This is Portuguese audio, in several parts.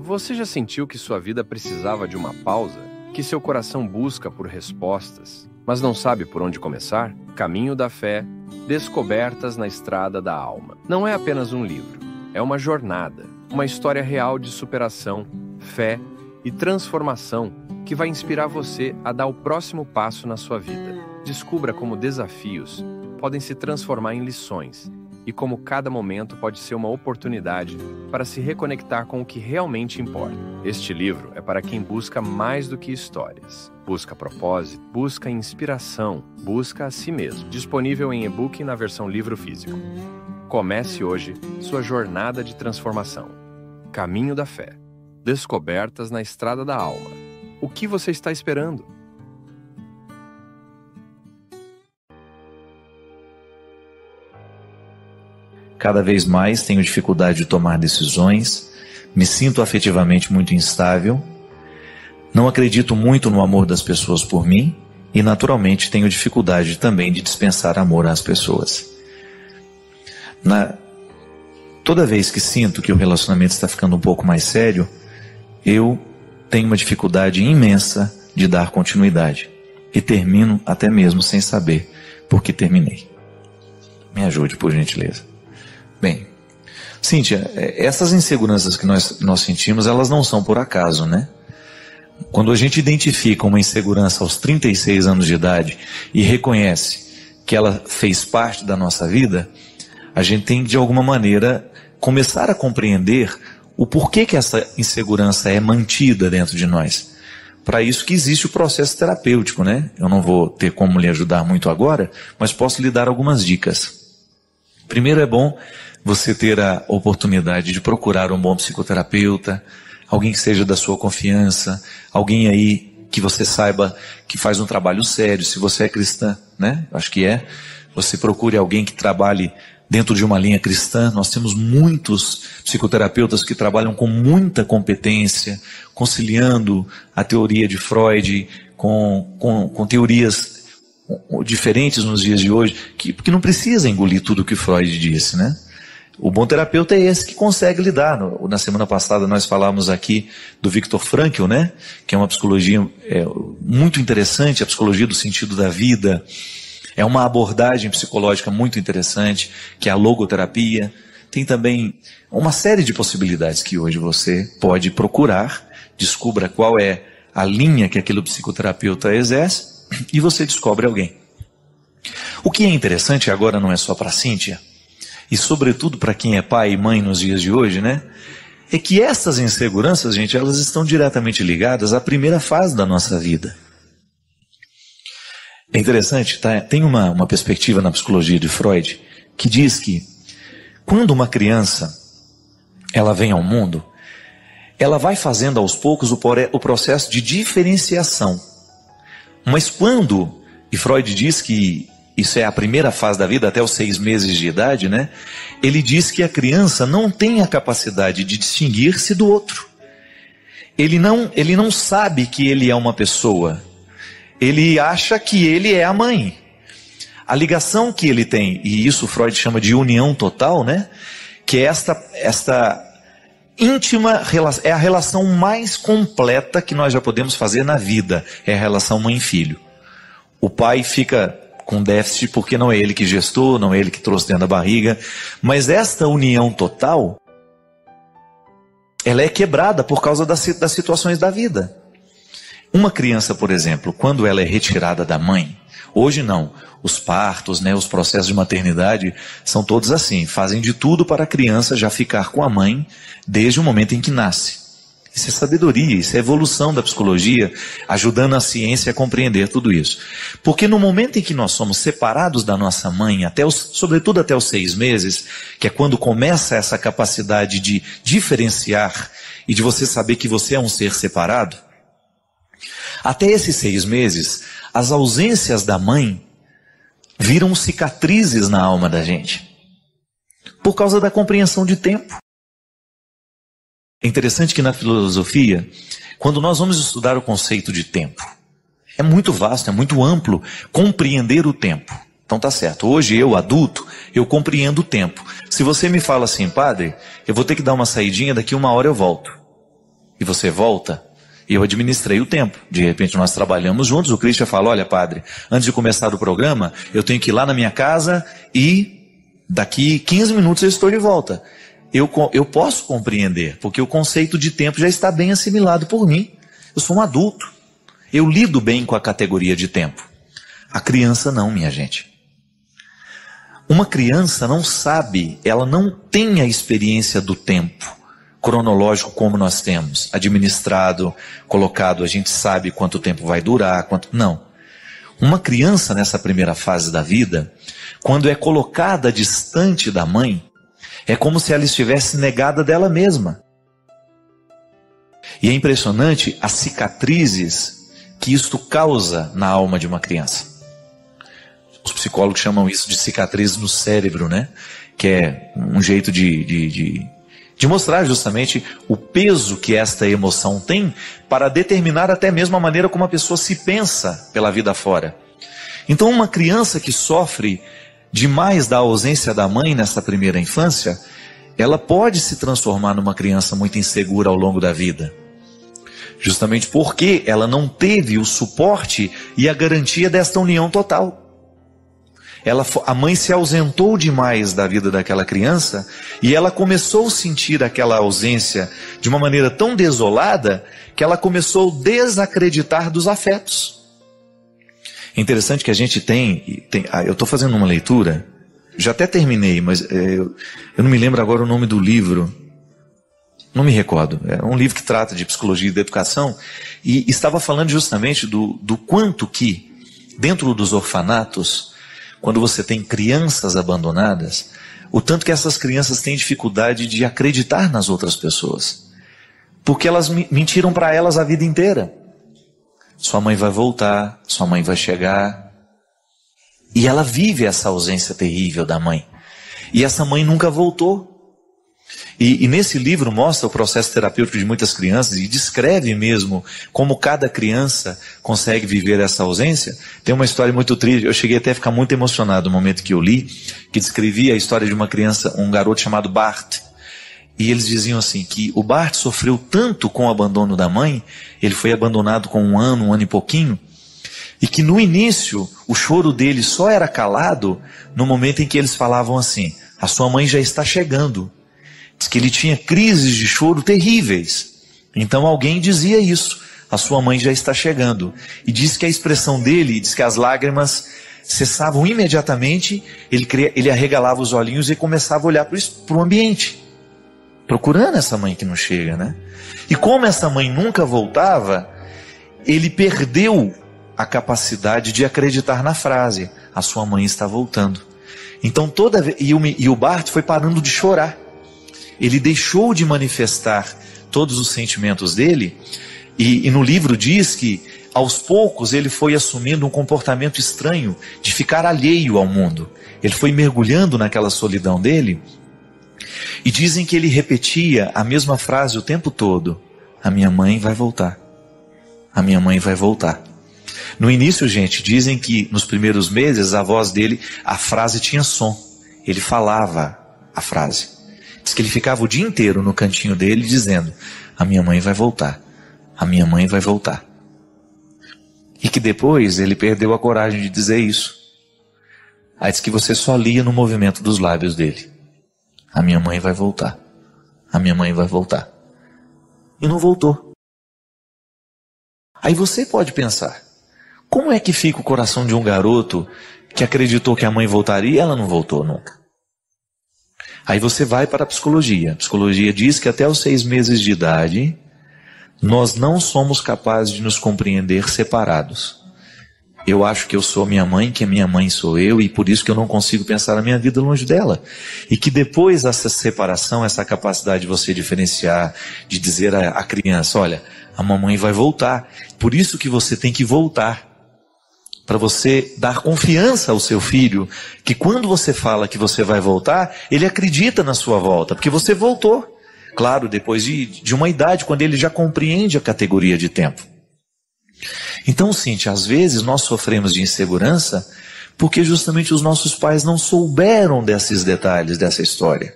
Você já sentiu que sua vida precisava de uma pausa? Que seu coração busca por respostas, mas não sabe por onde começar? Caminho da Fé, Descobertas na Estrada da Alma. Não é apenas um livro, é uma jornada, uma história real de superação, fé e transformação que vai inspirar você a dar o próximo passo na sua vida. Descubra como desafios podem se transformar em lições e como cada momento pode ser uma oportunidade para se reconectar com o que realmente importa. Este livro é para quem busca mais do que histórias. Busca propósito, busca inspiração, busca a si mesmo. Disponível em e-book e na versão livro físico. Comece hoje sua jornada de transformação. Caminho da Fé. Descobertas na Estrada da Alma. O que você está esperando? Cada vez mais tenho dificuldade de tomar decisões, me sinto afetivamente muito instável, não acredito muito no amor das pessoas por mim e, naturalmente, tenho dificuldade também de dispensar amor às pessoas. Toda vez que sinto que o relacionamento está ficando um pouco mais sério, eu tenho uma dificuldade imensa de dar continuidade e termino até mesmo sem saber por que terminei. Me ajude, por gentileza. Bem, Cíntia, essas inseguranças que nós sentimos, elas não são por acaso, né? Quando a gente identifica uma insegurança aos 36 anos de idade e reconhece que ela fez parte da nossa vida, a gente tem de alguma maneira começar a compreender o porquê que essa insegurança é mantida dentro de nós. Para isso que existe o processo terapêutico, né? Eu não vou ter como lhe ajudar muito agora, mas posso lhe dar algumas dicas. Primeiro, é bom você ter a oportunidade de procurar um bom psicoterapeuta, alguém que seja da sua confiança, alguém aí que você saiba que faz um trabalho sério. Se você é cristã, né? Acho que é. Você procure alguém que trabalhe dentro de uma linha cristã. Nós temos muitos psicoterapeutas que trabalham com muita competência, conciliando a teoria de Freud com teorias diferentes nos dias de hoje, que não precisa engolir tudo o que Freud disse, né? O bom terapeuta é esse que consegue lidar. Na semana passada nós falamos aqui do Viktor Frankl, né? Que é uma psicologia muito interessante, a psicologia do sentido da vida. É uma abordagem psicológica muito interessante, que é a logoterapia. Tem também uma série de possibilidades que hoje você pode procurar. Descubra qual é a linha que aquele psicoterapeuta exerce e você descobre alguém. O que é interessante agora não é só para a Cíntia, e sobretudo para quem é pai e mãe nos dias de hoje, né? É que essas inseguranças, gente, elas estão diretamente ligadas à primeira fase da nossa vida. É interessante, tá? Tem uma perspectiva na psicologia de Freud que diz que quando uma criança ela vem ao mundo, ela vai fazendo aos poucos o processo de diferenciação. Mas quando, e Freud diz que isso é a primeira fase da vida, até os 6 meses de idade, né? Ele diz que a criança não tem a capacidade de distinguir-se do outro. Ele não sabe que ele é uma pessoa. Ele acha que ele é a mãe. A ligação que ele tem, e isso Freud chama de união total, né? Que é esta íntima relação, é a relação mais completa que nós já podemos fazer na vida. É a relação mãe-filho. O pai fica com déficit porque não é ele que gestou, não é ele que trouxe dentro da barriga. Mas esta união total, ela é quebrada por causa das situações da vida. Uma criança, por exemplo, quando ela é retirada da mãe, hoje não, os partos, né, os processos de maternidade são todos assim, fazem de tudo para a criança já ficar com a mãe desde o momento em que nasce. Isso é sabedoria, isso é evolução da psicologia, ajudando a ciência a compreender tudo isso. Porque no momento em que nós somos separados da nossa mãe, sobretudo até os 6 meses, que é quando começa essa capacidade de diferenciar e de você saber que você é um ser separado, até esses 6 meses, as ausências da mãe viram cicatrizes na alma da gente, por causa da compreensão de tempo. É interessante que na filosofia, quando nós vamos estudar o conceito de tempo, é muito vasto, é muito amplo compreender o tempo. Então tá certo, hoje eu, adulto, eu compreendo o tempo. Se você me fala assim, padre, eu vou ter que dar uma saidinha, daqui 1 hora eu volto. e você volta. E eu administrei o tempo. De repente nós trabalhamos juntos, o Christian fala, olha padre, antes de começar o programa, eu tenho que ir lá na minha casa e daqui 15 minutos eu estou de volta. Eu posso compreender, porque o conceito de tempo já está bem assimilado por mim. Eu sou um adulto. Eu lido bem com a categoria de tempo. A criança não, minha gente. Uma criança não sabe, ela não tem a experiência do tempo cronológico como nós temos, administrado, colocado, a gente sabe quanto tempo vai durar, não. Uma criança nessa primeira fase da vida, quando é colocada distante da mãe, é como se ela estivesse negada dela mesma. E é impressionante as cicatrizes que isto causa na alma de uma criança. Os psicólogos chamam isso de cicatrizes no cérebro, né? Que é um jeito de mostrar justamente o peso que esta emoção tem para determinar até mesmo a maneira como a pessoa se pensa pela vida fora. Então uma criança que sofre demais da ausência da mãe nessa primeira infância, ela pode se transformar numa criança muito insegura ao longo da vida. Justamente porque ela não teve o suporte e a garantia desta união total. A mãe se ausentou demais da vida daquela criança e ela começou a sentir aquela ausência de uma maneira tão desolada que ela começou a desacreditar dos afetos. É interessante que a gente eu estou fazendo uma leitura, já até terminei, mas eu não me lembro agora o nome do livro, não me recordo, é um livro que trata de psicologia e de educação e estava falando justamente do quanto que dentro dos orfanatos, quando você tem crianças abandonadas, o tanto que essas crianças têm dificuldade de acreditar nas outras pessoas. Porque elas mentiram para elas a vida inteira. Sua mãe vai voltar, sua mãe vai chegar. E ela vive essa ausência terrível da mãe. E essa mãe nunca voltou. E nesse livro mostra o processo terapêutico de muitas crianças e descreve mesmo como cada criança consegue viver essa ausência. Tem uma história muito triste, eu cheguei até a ficar muito emocionado no momento que eu li, que descrevia a história de uma criança, um garoto chamado Bart. E eles diziam assim, que o Bart sofreu tanto com o abandono da mãe, ele foi abandonado com um ano e pouquinho, e que no início o choro dele só era calado no momento em que eles falavam assim, a sua mãe já está chegando. Diz que ele tinha crises de choro terríveis. Então alguém dizia isso. A sua mãe já está chegando. E diz que a expressão dele, diz que as lágrimas cessavam imediatamente. Ele arregalava os olhinhos e começava a olhar para o ambiente. Procurando essa mãe que não chega, né? E como essa mãe nunca voltava, ele perdeu a capacidade de acreditar na frase. A sua mãe está voltando. Então toda vez... E o Bart foi parando de chorar. Ele deixou de manifestar todos os sentimentos dele, e no livro diz que, aos poucos, ele foi assumindo um comportamento estranho, de ficar alheio ao mundo. Ele foi mergulhando naquela solidão dele, e dizem que ele repetia a mesma frase o tempo todo, a minha mãe vai voltar, a minha mãe vai voltar. No início, gente, dizem que nos primeiros meses, a voz dele, a frase tinha som, ele falava a frase. Diz que ele ficava o dia inteiro no cantinho dele dizendo, a minha mãe vai voltar, a minha mãe vai voltar. E que depois ele perdeu a coragem de dizer isso. Aí diz que você só lia no movimento dos lábios dele. A minha mãe vai voltar, a minha mãe vai voltar. E não voltou. Aí você pode pensar, como é que fica o coração de um garoto que acreditou que a mãe voltaria e ela não voltou nunca? Aí você vai para a psicologia. A psicologia diz que até os 6 meses de idade, nós não somos capazes de nos compreender separados. Eu acho que eu sou minha mãe, que a minha mãe sou eu, e por isso que eu não consigo pensar a minha vida longe dela. E que depois dessa separação, essa capacidade de você diferenciar, de dizer à criança, olha, a mamãe vai voltar. Por isso que você tem que voltar. Para você dar confiança ao seu filho, que quando você fala que você vai voltar, ele acredita na sua volta, porque você voltou. Claro, depois de uma idade, quando ele já compreende a categoria de tempo. Então, Cíntia, às vezes nós sofremos de insegurança, porque justamente os nossos pais não souberam desses detalhes dessa história.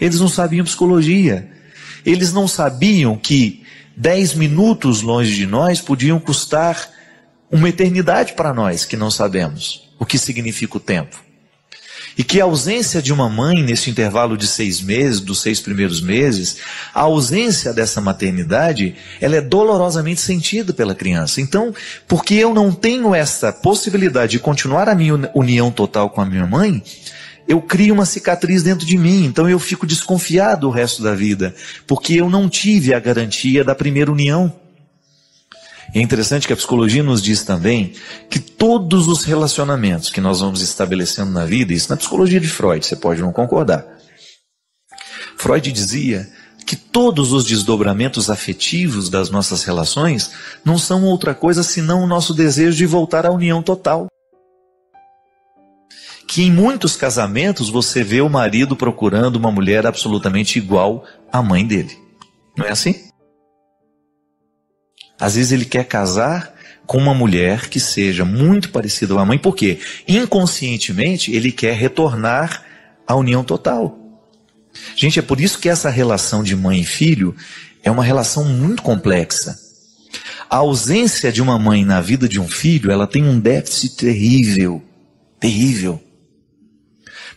Eles não sabiam psicologia. eles não sabiam que 10 minutos longe de nós podiam custar uma eternidade para nós, que não sabemos o que significa o tempo. E que a ausência de uma mãe nesse intervalo de 6 meses, dos 6 primeiros meses, a ausência dessa maternidade, ela é dolorosamente sentida pela criança. Então, porque eu não tenho essa possibilidade de continuar a minha união total com a minha mãe, eu crio uma cicatriz dentro de mim. Então eu fico desconfiado o resto da vida, porque eu não tive a garantia da primeira união. É interessante que a psicologia nos diz também que todos os relacionamentos que nós vamos estabelecendo na vida, isso na psicologia de Freud, você pode não concordar. Freud dizia que todos os desdobramentos afetivos das nossas relações não são outra coisa senão o nosso desejo de voltar à união total. Que em muitos casamentos você vê o marido procurando uma mulher absolutamente igual à mãe dele. Não é assim? Às vezes ele quer casar com uma mulher que seja muito parecida com a mãe, porque inconscientemente ele quer retornar à união total. Gente, é por isso que essa relação de mãe e filho é uma relação muito complexa. A ausência de uma mãe na vida de um filho, ela tem um déficit terrível, terrível.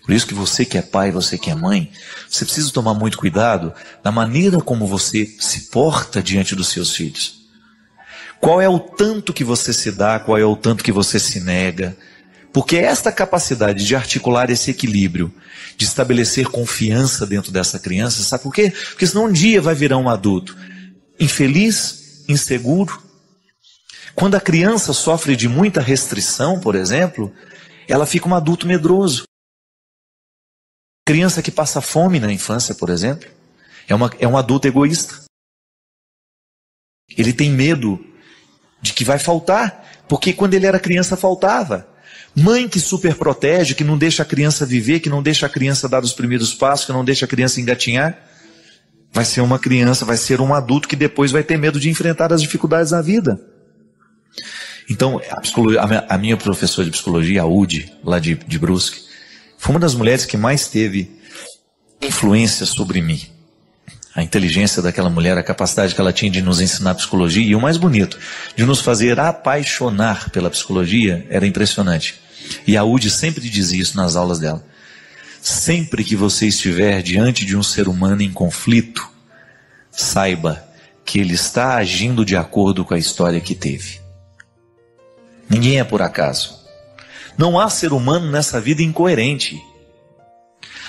Por isso que você que é pai, você que é mãe, você precisa tomar muito cuidado da maneira como você se porta diante dos seus filhos. Qual é o tanto que você se dá, qual é o tanto que você se nega. Porque esta capacidade de articular esse equilíbrio, de estabelecer confiança dentro dessa criança, sabe por quê? Porque senão um dia vai virar um adulto infeliz, inseguro. Quando a criança sofre de muita restrição, por exemplo, ela fica um adulto medroso. Criança que passa fome na infância, por exemplo, é um adulto egoísta. Ele tem medo de que vai faltar, porque quando ele era criança faltava. Mãe que super protege, que não deixa a criança viver, que não deixa a criança dar os primeiros passos, que não deixa a criança engatinhar, vai ser uma criança, vai ser um adulto que depois vai ter medo de enfrentar as dificuldades da vida. Então, a minha professora de psicologia, a Udi, lá de Brusque, foi uma das mulheres que mais teve influência sobre mim. A inteligência daquela mulher, a capacidade que ela tinha de nos ensinar psicologia, e o mais bonito, de nos fazer apaixonar pela psicologia, era impressionante. E a Udi sempre dizia isso nas aulas dela. Sempre que você estiver diante de um ser humano em conflito, saiba que ele está agindo de acordo com a história que teve. Ninguém é por acaso. Não há ser humano nessa vida incoerente.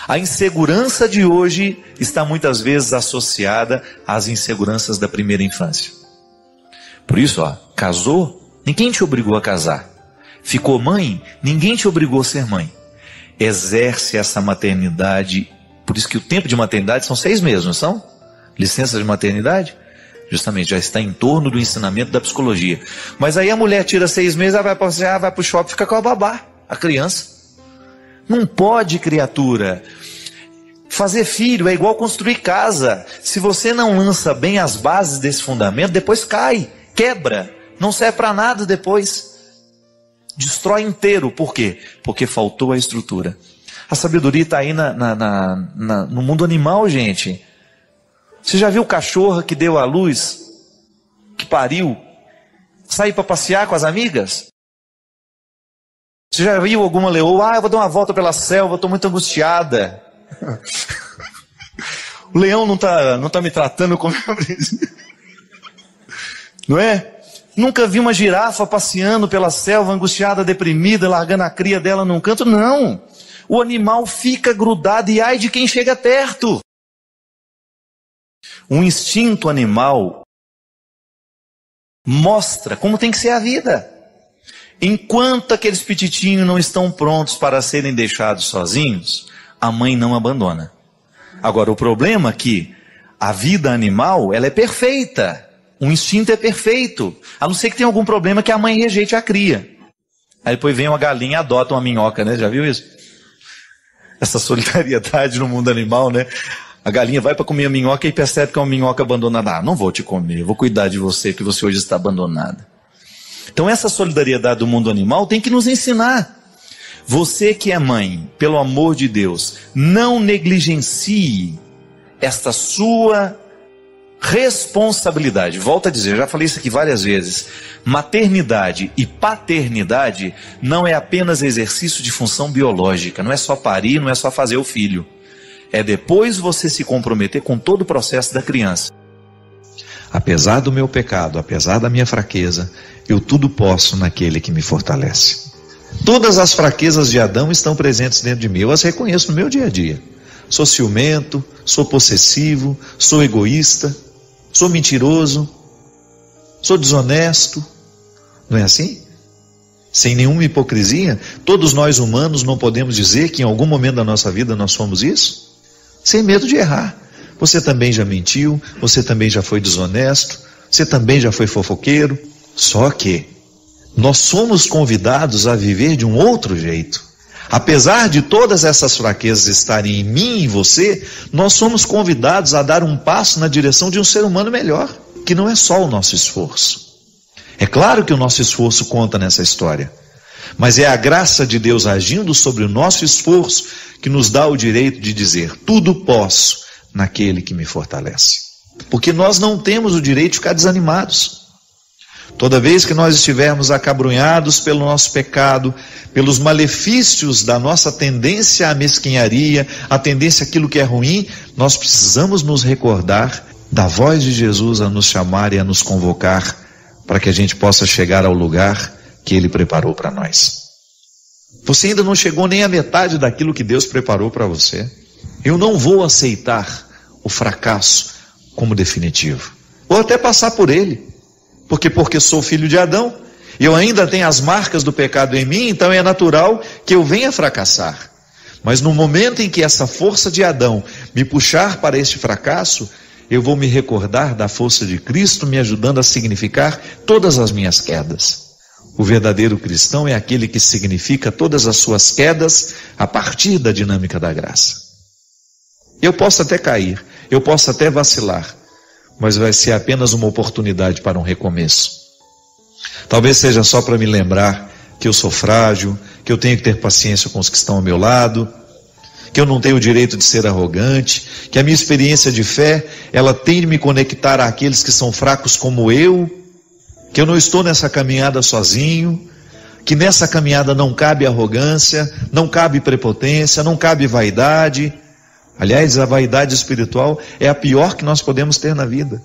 A insegurança de hoje está muitas vezes associada às inseguranças da primeira infância. Por isso, casou, ninguém te obrigou a casar. Ficou mãe, ninguém te obrigou a ser mãe. Exerce essa maternidade, por isso que o tempo de maternidade são 6 meses, não são? Licença de maternidade? Justamente, já está em torno do ensinamento da psicologia. Mas aí a mulher tira 6 meses, ela vai passear, vai para o shopping, fica com a babá, a criança. Não pode, criatura. Fazer filho é igual construir casa. Se você não lança bem as bases desse fundamento, depois cai, quebra, não serve para nada depois. Destrói inteiro. Por quê? Porque faltou a estrutura. A sabedoria está aí no mundo animal, gente. Você já viu cachorra que deu à luz, que pariu, sair para passear com as amigas? Você já viu alguma leoa? Eu vou dar uma volta pela selva, estou muito angustiada. O leão não tá me tratando como eu preciso. Não é? Nunca vi uma girafa passeando pela selva, angustiada, deprimida, largando a cria dela num canto. Não. O animal fica grudado e ai de quem chega perto. Um instinto animal mostra como tem que ser a vida. Enquanto aqueles pititinhos não estão prontos para serem deixados sozinhos, a mãe não abandona. Agora, o problema é que a vida animal, ela é perfeita. O instinto é perfeito. A não ser que tenha algum problema que a mãe rejeite a cria. Aí depois vem uma galinha e adota uma minhoca, né? Já viu isso? Essa solidariedade no mundo animal, né? A galinha vai para comer a minhoca e percebe que é uma minhoca abandonada. Não vou te comer, eu vou cuidar de você, porque você hoje está abandonada. Então essa solidariedade do mundo animal tem que nos ensinar. Você que é mãe, pelo amor de Deus, não negligencie esta sua responsabilidade. Volto a dizer, já falei isso aqui várias vezes. Maternidade e paternidade não é apenas exercício de função biológica, não é só parir, não é só fazer o filho. É depois você se comprometer com todo o processo da criança. Apesar do meu pecado, apesar da minha fraqueza, eu tudo posso naquele que me fortalece. Todas as fraquezas de Adão estão presentes dentro de mim, eu as reconheço no meu dia a dia. Sou ciumento, sou possessivo, sou egoísta, sou mentiroso, sou desonesto. Não é assim? Sem nenhuma hipocrisia, todos nós humanos não podemos dizer que em algum momento da nossa vida nós somos isso? Sem medo de errar. Você também já mentiu, você também já foi desonesto, você também já foi fofoqueiro. Só que nós somos convidados a viver de um outro jeito. Apesar de todas essas fraquezas estarem em mim e em você, nós somos convidados a dar um passo na direção de um ser humano melhor, que não é só o nosso esforço. É claro que o nosso esforço conta nessa história, mas é a graça de Deus agindo sobre o nosso esforço que nos dá o direito de dizer: tudo posso naquele que me fortalece. Porque nós não temos o direito de ficar desanimados. Toda vez que nós estivermos acabrunhados pelo nosso pecado, pelos malefícios da nossa tendência à mesquinharia, a tendência àquilo que é ruim, nós precisamos nos recordar da voz de Jesus a nos chamar e a nos convocar para que a gente possa chegar ao lugar que Ele preparou para nós. Você ainda não chegou nem à metade daquilo que Deus preparou para você. Eu não vou aceitar o fracasso como definitivo. Vou até passar por ele. Porque sou filho de Adão, eu ainda tenho as marcas do pecado em mim, então é natural que eu venha fracassar. Mas no momento em que essa força de Adão me puxar para este fracasso, eu vou me recordar da força de Cristo me ajudando a significar todas as minhas quedas. O verdadeiro cristão é aquele que significa todas as suas quedas a partir da dinâmica da graça. Eu posso até cair, eu posso até vacilar, mas vai ser apenas uma oportunidade para um recomeço. Talvez seja só para me lembrar que eu sou frágil, que eu tenho que ter paciência com os que estão ao meu lado, que eu não tenho o direito de ser arrogante, que a minha experiência de fé, ela tem de me conectar àqueles que são fracos como eu, que eu não estou nessa caminhada sozinho, que nessa caminhada não cabe arrogância, não cabe prepotência, não cabe vaidade. Aliás, a vaidade espiritual é a pior que nós podemos ter na vida.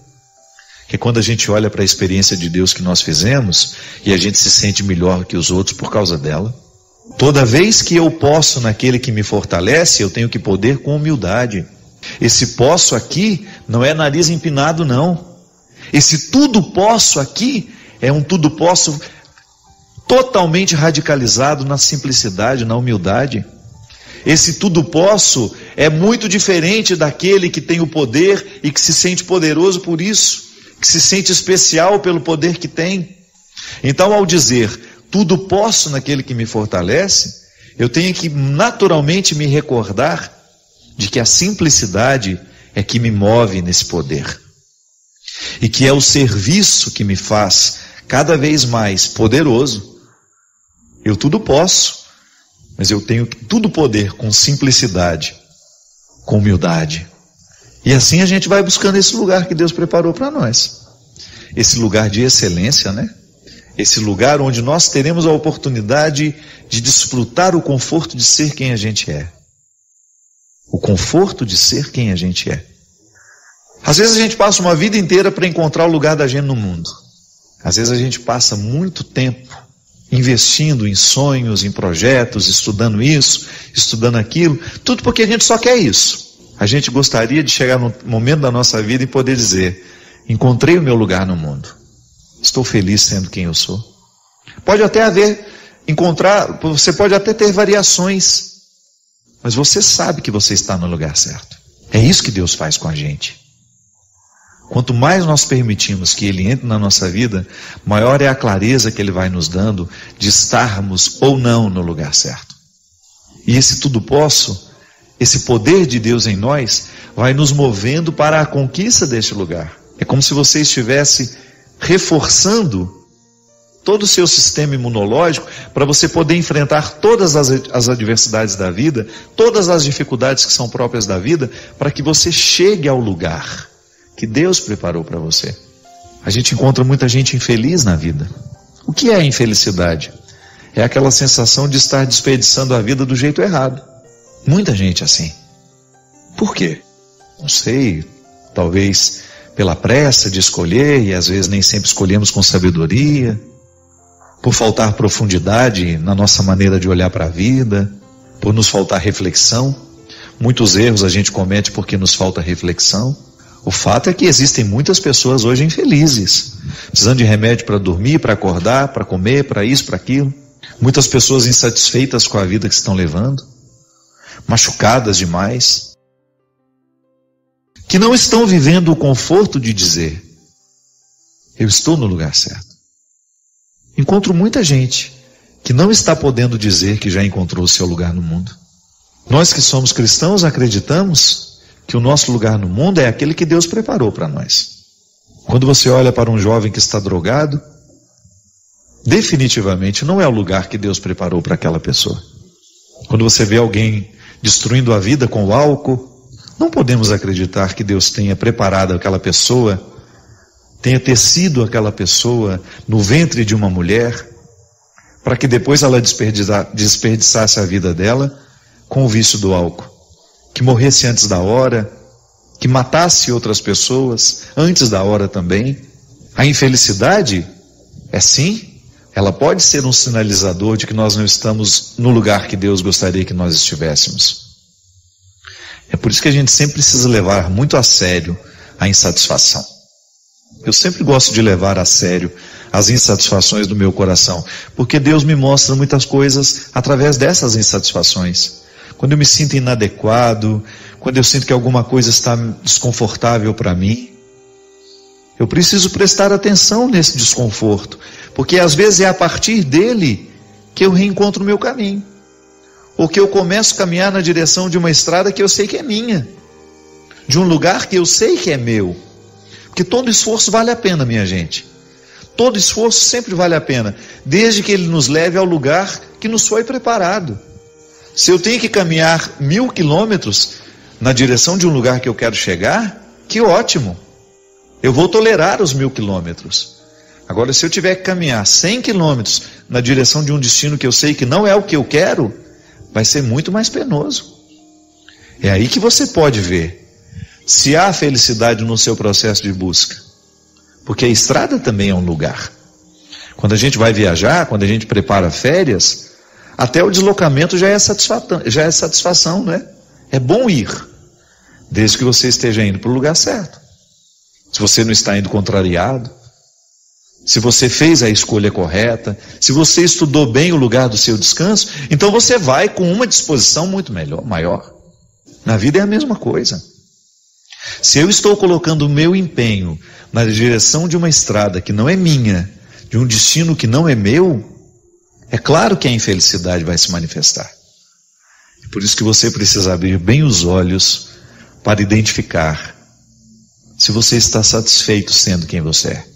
Que quando a gente olha para a experiência de Deus que nós fizemos, e a gente se sente melhor que os outros por causa dela. Toda vez que eu posso naquele que me fortalece, eu tenho que poder com humildade. Esse posso aqui não é nariz empinado, não. Esse tudo posso aqui é um tudo posso totalmente radicalizado na simplicidade, na humildade. Esse tudo posso é muito diferente daquele que tem o poder e que se sente poderoso por isso, que se sente especial pelo poder que tem. Então, ao dizer tudo posso naquele que me fortalece, eu tenho que naturalmente me recordar de que a simplicidade é que me move nesse poder. E que é o serviço que me faz cada vez mais poderoso. Eu tudo posso, mas eu tenho tudo poder com simplicidade, com humildade. E assim a gente vai buscando esse lugar que Deus preparou para nós. Esse lugar de excelência, né? Esse lugar onde nós teremos a oportunidade de desfrutar o conforto de ser quem a gente é. O conforto de ser quem a gente é. Às vezes a gente passa uma vida inteira para encontrar o lugar da gente no mundo. Às vezes a gente passa muito tempo investindo em sonhos, em projetos, estudando isso, estudando aquilo, tudo porque a gente só quer isso. A gente gostaria de chegar num momento da nossa vida e poder dizer: encontrei o meu lugar no mundo. Estou feliz sendo quem eu sou. Pode até você pode até ter variações, mas você sabe que você está no lugar certo. É isso que Deus faz com a gente. Quanto mais nós permitimos que Ele entre na nossa vida, maior é a clareza que Ele vai nos dando de estarmos ou não no lugar certo. E esse tudo posso, esse poder de Deus em nós, vai nos movendo para a conquista deste lugar. É como se você estivesse reforçando todo o seu sistema imunológico para você poder enfrentar todas as adversidades da vida, todas as dificuldades que são próprias da vida, para que você chegue ao lugar que Deus preparou para você. A gente encontra muita gente infeliz na vida. O que é a infelicidade? É aquela sensação de estar desperdiçando a vida do jeito errado. Muita gente assim. Por quê? Não sei, talvez pela pressa de escolher, e às vezes nem sempre escolhemos com sabedoria, por faltar profundidade na nossa maneira de olhar para a vida, por nos faltar reflexão. Muitos erros a gente comete porque nos falta reflexão. O fato é que existem muitas pessoas hoje infelizes, precisando de remédio para dormir, para acordar, para comer, para isso, para aquilo. Muitas pessoas insatisfeitas com a vida que estão levando, machucadas demais, que não estão vivendo o conforto de dizer: eu estou no lugar certo. Encontro muita gente que não está podendo dizer que já encontrou o seu lugar no mundo. Nós que somos cristãos acreditamos que o nosso lugar no mundo é aquele que Deus preparou para nós. Quando você olha para um jovem que está drogado, definitivamente não é o lugar que Deus preparou para aquela pessoa. Quando você vê alguém destruindo a vida com o álcool, não podemos acreditar que Deus tenha preparado aquela pessoa, tenha tecido aquela pessoa no ventre de uma mulher, para que depois ela desperdiçasse a vida dela com o vício do álcool, que morresse antes da hora, que matasse outras pessoas antes da hora também. A infelicidade é sim, ela pode ser um sinalizador de que nós não estamos no lugar que Deus gostaria que nós estivéssemos. É por isso que a gente sempre precisa levar muito a sério a insatisfação. Eu sempre gosto de levar a sério as insatisfações do meu coração, porque Deus me mostra muitas coisas através dessas insatisfações. Quando eu me sinto inadequado, quando eu sinto que alguma coisa está desconfortável para mim, eu preciso prestar atenção nesse desconforto, porque às vezes é a partir dele que eu reencontro o meu caminho, ou que eu começo a caminhar na direção de uma estrada que eu sei que é minha, de um lugar que eu sei que é meu, porque todo esforço vale a pena, minha gente. Todo esforço sempre vale a pena, desde que ele nos leve ao lugar que nos foi preparado. Se eu tenho que caminhar 1000 quilômetros na direção de um lugar que eu quero chegar, que ótimo. Eu vou tolerar os 1000 quilômetros. Agora, se eu tiver que caminhar 100 quilômetros na direção de um destino que eu sei que não é o que eu quero, vai ser muito mais penoso. É aí que você pode ver se há felicidade no seu processo de busca. Porque a estrada também é um lugar. Quando a gente vai viajar, quando a gente prepara férias, até o deslocamento já é satisfação, não é? É bom ir, desde que você esteja indo para o lugar certo. Se você não está indo contrariado, se você fez a escolha correta, se você estudou bem o lugar do seu descanso, então você vai com uma disposição muito maior. Na vida é a mesma coisa. Se eu estou colocando o meu empenho na direção de uma estrada que não é minha, de um destino que não é meu, é claro que a infelicidade vai se manifestar. Por isso que você precisa abrir bem os olhos para identificar se você está satisfeito sendo quem você é.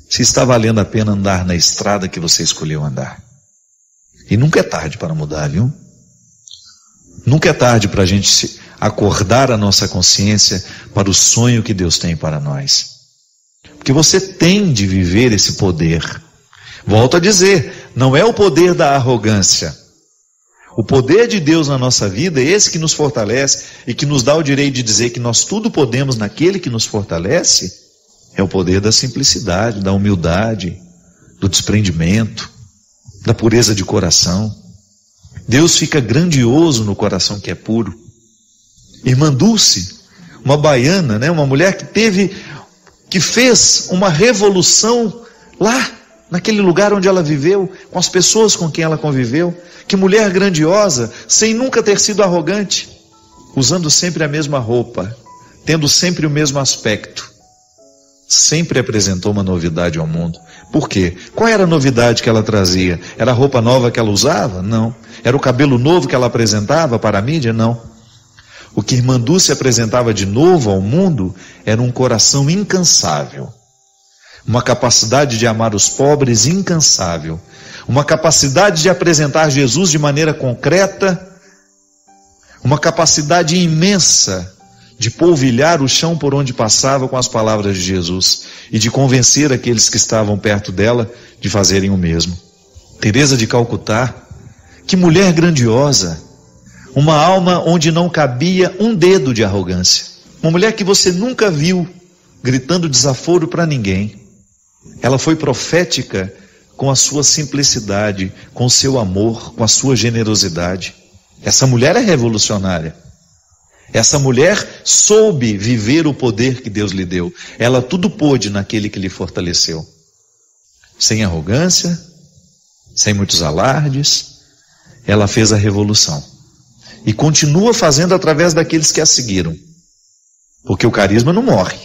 Se está valendo a pena andar na estrada que você escolheu andar. E nunca é tarde para mudar, viu? Nunca é tarde para a gente acordar a nossa consciência para o sonho que Deus tem para nós. Porque você tem de viver esse poder. Volto a dizer, não é o poder da arrogância. O poder de Deus na nossa vida é esse que nos fortalece e que nos dá o direito de dizer que nós tudo podemos naquele que nos fortalece. É o poder da simplicidade, da humildade, do desprendimento, da pureza de coração. Deus fica grandioso no coração que é puro. Irmã Dulce, uma baiana, né, uma mulher que fez uma revolução lá, naquele lugar onde ela viveu, com as pessoas com quem ela conviveu. Que mulher grandiosa, sem nunca ter sido arrogante, usando sempre a mesma roupa, tendo sempre o mesmo aspecto. Sempre apresentou uma novidade ao mundo. Por quê? Qual era a novidade que ela trazia? Era a roupa nova que ela usava? Não. Era o cabelo novo que ela apresentava para a mídia? Não. O que Irmã Dulce apresentava de novo ao mundo era um coração incansável. Uma capacidade de amar os pobres incansável. Uma capacidade de apresentar Jesus de maneira concreta. Uma capacidade imensa de polvilhar o chão por onde passava com as palavras de Jesus e de convencer aqueles que estavam perto dela de fazerem o mesmo. Teresa de Calcutá, que mulher grandiosa, uma alma onde não cabia um dedo de arrogância, uma mulher que você nunca viu gritando desaforo para ninguém. Ela foi profética com a sua simplicidade, com o seu amor, com a sua generosidade. Essa mulher é revolucionária. Essa mulher soube viver o poder que Deus lhe deu. Ela tudo pôde naquele que lhe fortaleceu. Sem arrogância, sem muitos alardes, ela fez a revolução. E continua fazendo através daqueles que a seguiram. Porque o carisma não morre.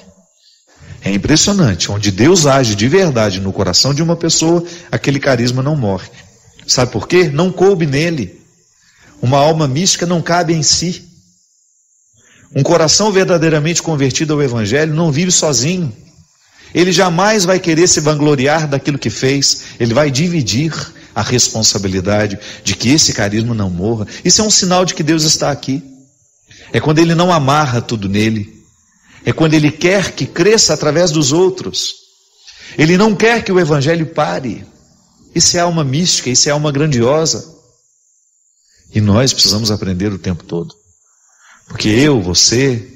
É impressionante, onde Deus age de verdade no coração de uma pessoa, aquele carisma não morre. Sabe por quê? Não coube nele. Uma alma mística não cabe em si. Um coração verdadeiramente convertido ao Evangelho não vive sozinho. Ele jamais vai querer se vangloriar daquilo que fez. Ele vai dividir a responsabilidade de que esse carisma não morra. Isso é um sinal de que Deus está aqui. É quando Ele não amarra tudo nele. É quando Ele quer que cresça através dos outros. Ele não quer que o Evangelho pare. Isso é alma mística, isso é alma grandiosa. E nós precisamos aprender o tempo todo. Porque eu, você,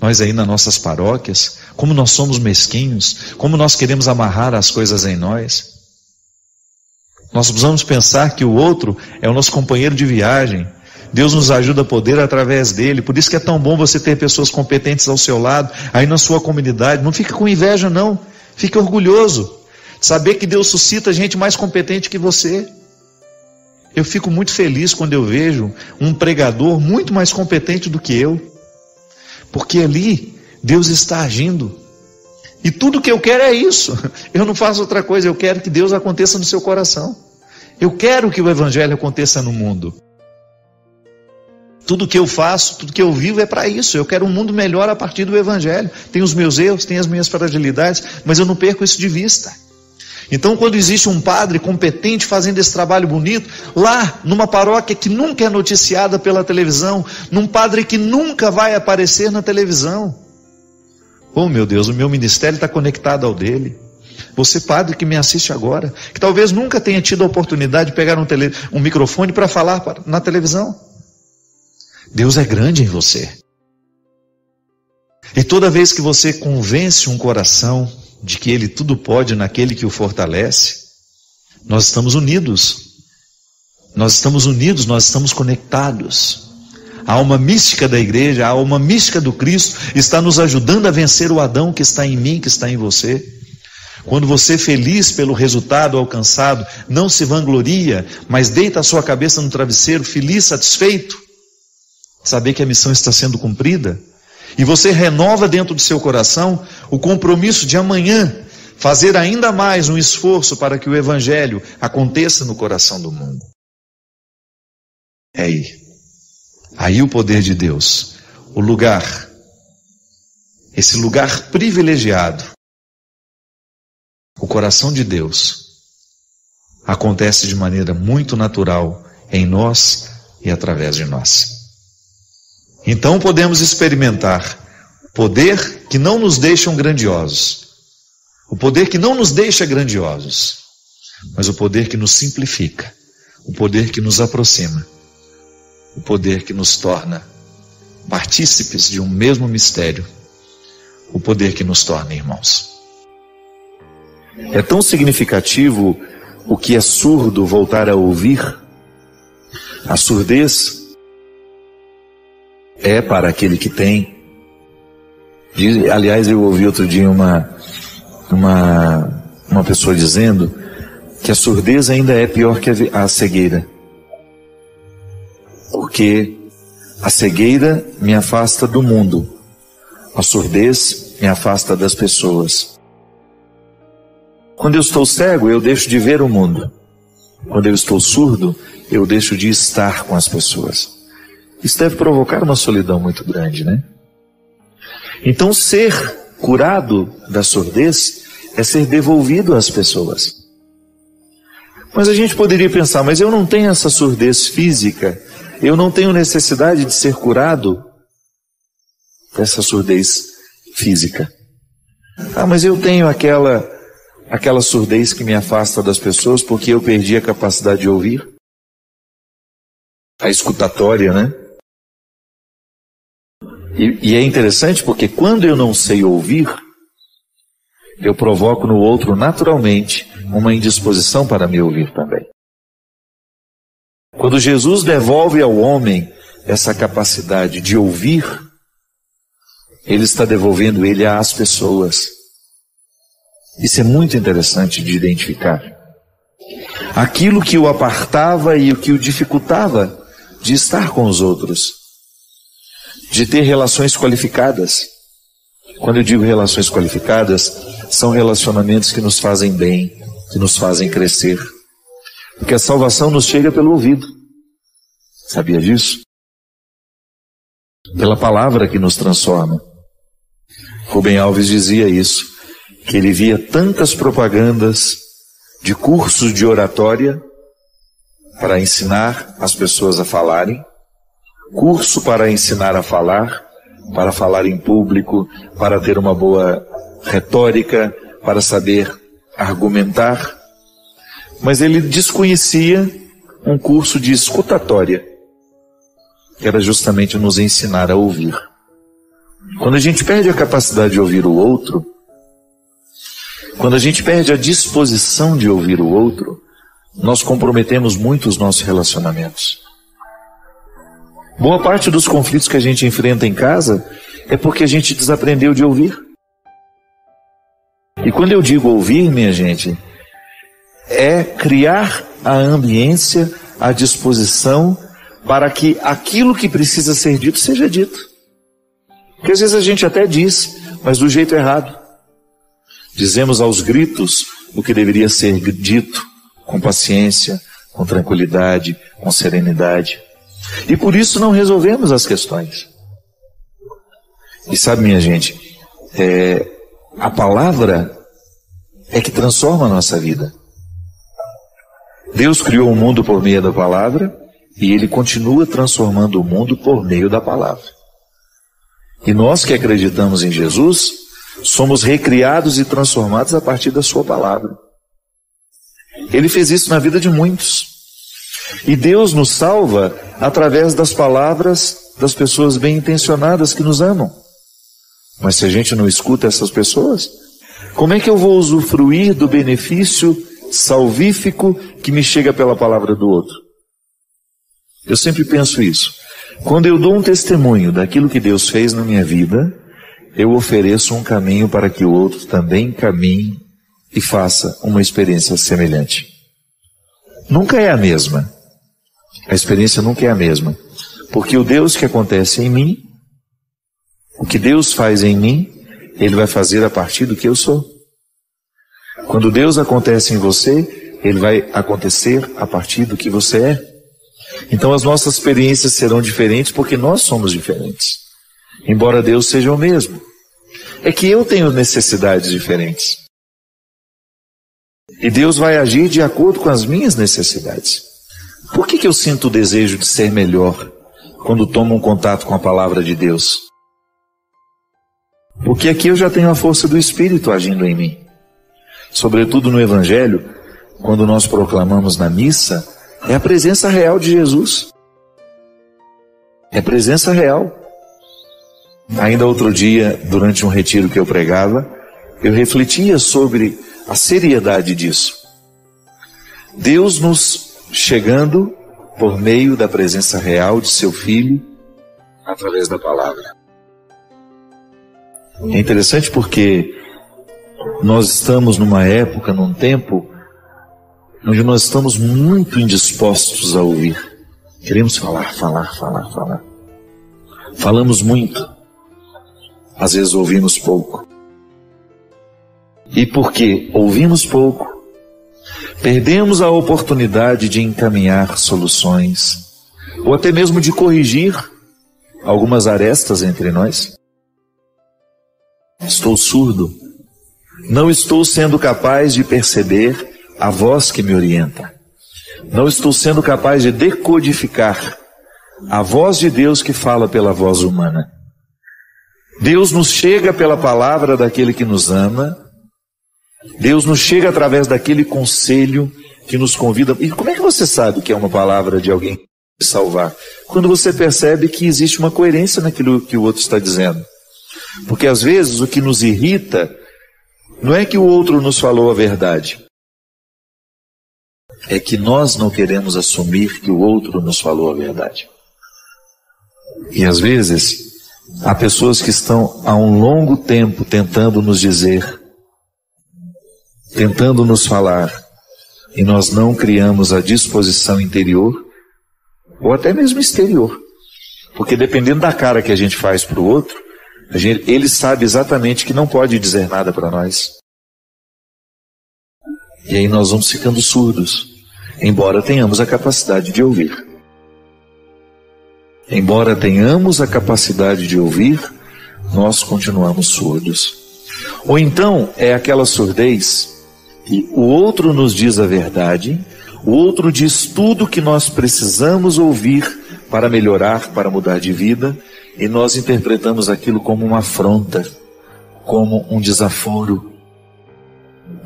nós aí nas nossas paróquias, como nós somos mesquinhos, como nós queremos amarrar as coisas em nós. Nós precisamos pensar que o outro é o nosso companheiro de viagem. Deus nos ajuda a poder através dele. Por isso que é tão bom você ter pessoas competentes ao seu lado, aí na sua comunidade. Não fique com inveja não, fique orgulhoso. Saber que Deus suscita gente mais competente que você. Eu fico muito feliz quando eu vejo um pregador muito mais competente do que eu. Porque ali Deus está agindo. E tudo que eu quero é isso. Eu não faço outra coisa, eu quero que Deus aconteça no seu coração. Eu quero que o Evangelho aconteça no mundo. Tudo que eu faço, tudo que eu vivo é para isso. Eu quero um mundo melhor a partir do Evangelho. Tem os meus erros, tem as minhas fragilidades, mas eu não perco isso de vista. Então, quando existe um padre competente fazendo esse trabalho bonito, lá numa paróquia que nunca é noticiada pela televisão, num padre que nunca vai aparecer na televisão. Oh meu Deus, o meu ministério está conectado ao dele. Você padre que me assiste agora, que talvez nunca tenha tido a oportunidade de pegar um microfone para falar na televisão. Deus é grande em você. E toda vez que você convence um coração de que ele tudo pode naquele que o fortalece, nós estamos unidos. Nós estamos unidos, nós estamos conectados. A alma mística da igreja, a alma mística do Cristo está nos ajudando a vencer o Adão que está em mim, que está em você. Quando você, feliz pelo resultado alcançado, não se vangloria, mas deita a sua cabeça no travesseiro, feliz, satisfeito, saber que a missão está sendo cumprida, e você renova dentro do seu coração o compromisso de amanhã fazer ainda mais um esforço para que o Evangelho aconteça no coração do mundo. É aí o poder de Deus, o lugar, esse lugar privilegiado, o coração de Deus, acontece de maneira muito natural em nós e através de nós. Então podemos experimentar poder que não nos deixam grandiosos, o poder que não nos deixa grandiosos, mas o poder que nos simplifica, o poder que nos aproxima, o poder que nos torna partícipes de um mesmo mistério, o poder que nos torna irmãos. É tão significativo o que é surdo voltar a ouvir. A surdez é para aquele que tem. Aliás, eu ouvi outro dia uma pessoa dizendo que a surdez ainda é pior que a cegueira. Porque a cegueira me afasta do mundo, a surdez me afasta das pessoas. Quando eu estou cego, eu deixo de ver o mundo. Quando eu estou surdo, eu deixo de estar com as pessoas. Isso deve provocar uma solidão muito grande, né? Então, ser curado da surdez é ser devolvido às pessoas. Mas a gente poderia pensar, mas eu não tenho essa surdez física, eu não tenho necessidade de ser curado. essa surdez física. Ah, mas eu tenho aquela surdez que me afasta das pessoas porque eu perdi a capacidade de ouvir. A escutatória, né? E é interessante porque quando eu não sei ouvir, eu provoco no outro naturalmente uma indisposição para me ouvir também. Quando Jesus devolve ao homem essa capacidade de ouvir, Ele está devolvendo ele às pessoas. Isso é muito interessante de identificar. Aquilo que o apartava e o que o dificultava de estar com os outros, de ter relações qualificadas. Quando eu digo relações qualificadas, são relacionamentos que nos fazem bem, que nos fazem crescer. Porque a salvação nos chega pelo ouvido. Sabia disso? Pela palavra que nos transforma. Rubem Alves dizia isso, que ele via tantas propagandas de cursos de oratória para ensinar as pessoas a falarem, curso para ensinar a falar, para falar em público, para ter uma boa retórica, para saber argumentar, mas ele desconhecia um curso de escutatória, que era justamente nos ensinar a ouvir. Quando a gente perde a capacidade de ouvir o outro, quando a gente perde a disposição de ouvir o outro, nós comprometemos muito os nossos relacionamentos. Boa parte dos conflitos que a gente enfrenta em casa é porque a gente desaprendeu de ouvir. E quando eu digo ouvir, minha gente, é criar a ambiência, a disposição para que aquilo que precisa ser dito seja dito. Porque às vezes a gente até diz, mas do jeito errado. Dizemos aos gritos o que deveria ser dito, com paciência, com tranquilidade, com serenidade. E por isso não resolvemos as questões. E sabe, minha gente, a palavra é que transforma a nossa vida. Deus criou o mundo por meio da palavra e Ele continua transformando o mundo por meio da palavra. E nós que acreditamos em Jesus, somos recriados e transformados a partir da sua palavra. Ele fez isso na vida de muitos. E Deus nos salva através das palavras das pessoas bem intencionadas que nos amam. Mas se a gente não escuta essas pessoas, como é que eu vou usufruir do benefício salvífico que me chega pela palavra do outro? Eu sempre penso isso. Quando eu dou um testemunho daquilo que Deus fez na minha vida, eu ofereço um caminho para que o outro também caminhe e faça uma experiência semelhante. Nunca é a mesma. A experiência nunca é a mesma. Porque o Deus que acontece em mim, o que Deus faz em mim, Ele vai fazer a partir do que eu sou. Quando Deus acontece em você, Ele vai acontecer a partir do que você é. Então as nossas experiências serão diferentes porque nós somos diferentes. Embora Deus seja o mesmo. É que eu tenho necessidades diferentes. E Deus vai agir de acordo com as minhas necessidades. Por que eu sinto o desejo de ser melhor quando tomo um contato com a palavra de Deus? Porque aqui eu já tenho a força do Espírito agindo em mim. Sobretudo no Evangelho, quando nós proclamamos na missa, é a presença real de Jesus. É a presença real. Ainda outro dia, durante um retiro que eu pregava, eu refletia sobre a seriedade disso. Deus nos chegando por meio da presença real de seu Filho, através da palavra. É interessante porque nós estamos numa época, num tempo, onde nós estamos muito indispostos a ouvir. Queremos falar. Falamos muito. Às vezes ouvimos pouco. E porque ouvimos pouco, perdemos a oportunidade de encaminhar soluções, ou até mesmo de corrigir algumas arestas entre nós. Estou surdo. Não estou sendo capaz de perceber a voz que me orienta. Não estou sendo capaz de decodificar a voz de Deus que fala pela voz humana. Deus nos chega pela palavra daquele que nos ama. Deus nos chega através daquele conselho que nos convida. E como é que você sabe que é uma palavra de alguém que salvar? Quando você percebe que existe uma coerência naquilo que o outro está dizendo. Porque às vezes o que nos irrita não é que o outro nos falou a verdade. É que nós não queremos assumir que o outro nos falou a verdade. E às vezes há pessoas que estão há um longo tempo tentando nos dizer, tentando nos falar, e nós não criamos a disposição interior, ou até mesmo exterior. Porque dependendo da cara que a gente faz para o outro, ele sabe exatamente que não pode dizer nada para nós. E aí nós vamos ficando surdos, embora tenhamos a capacidade de ouvir. Embora tenhamos a capacidade de ouvir, nós continuamos surdos. Ou então é aquela surdez que o outro nos diz a verdade, o outro diz tudo que nós precisamos ouvir para melhorar, para mudar de vida, e nós interpretamos aquilo como uma afronta, como um desaforo.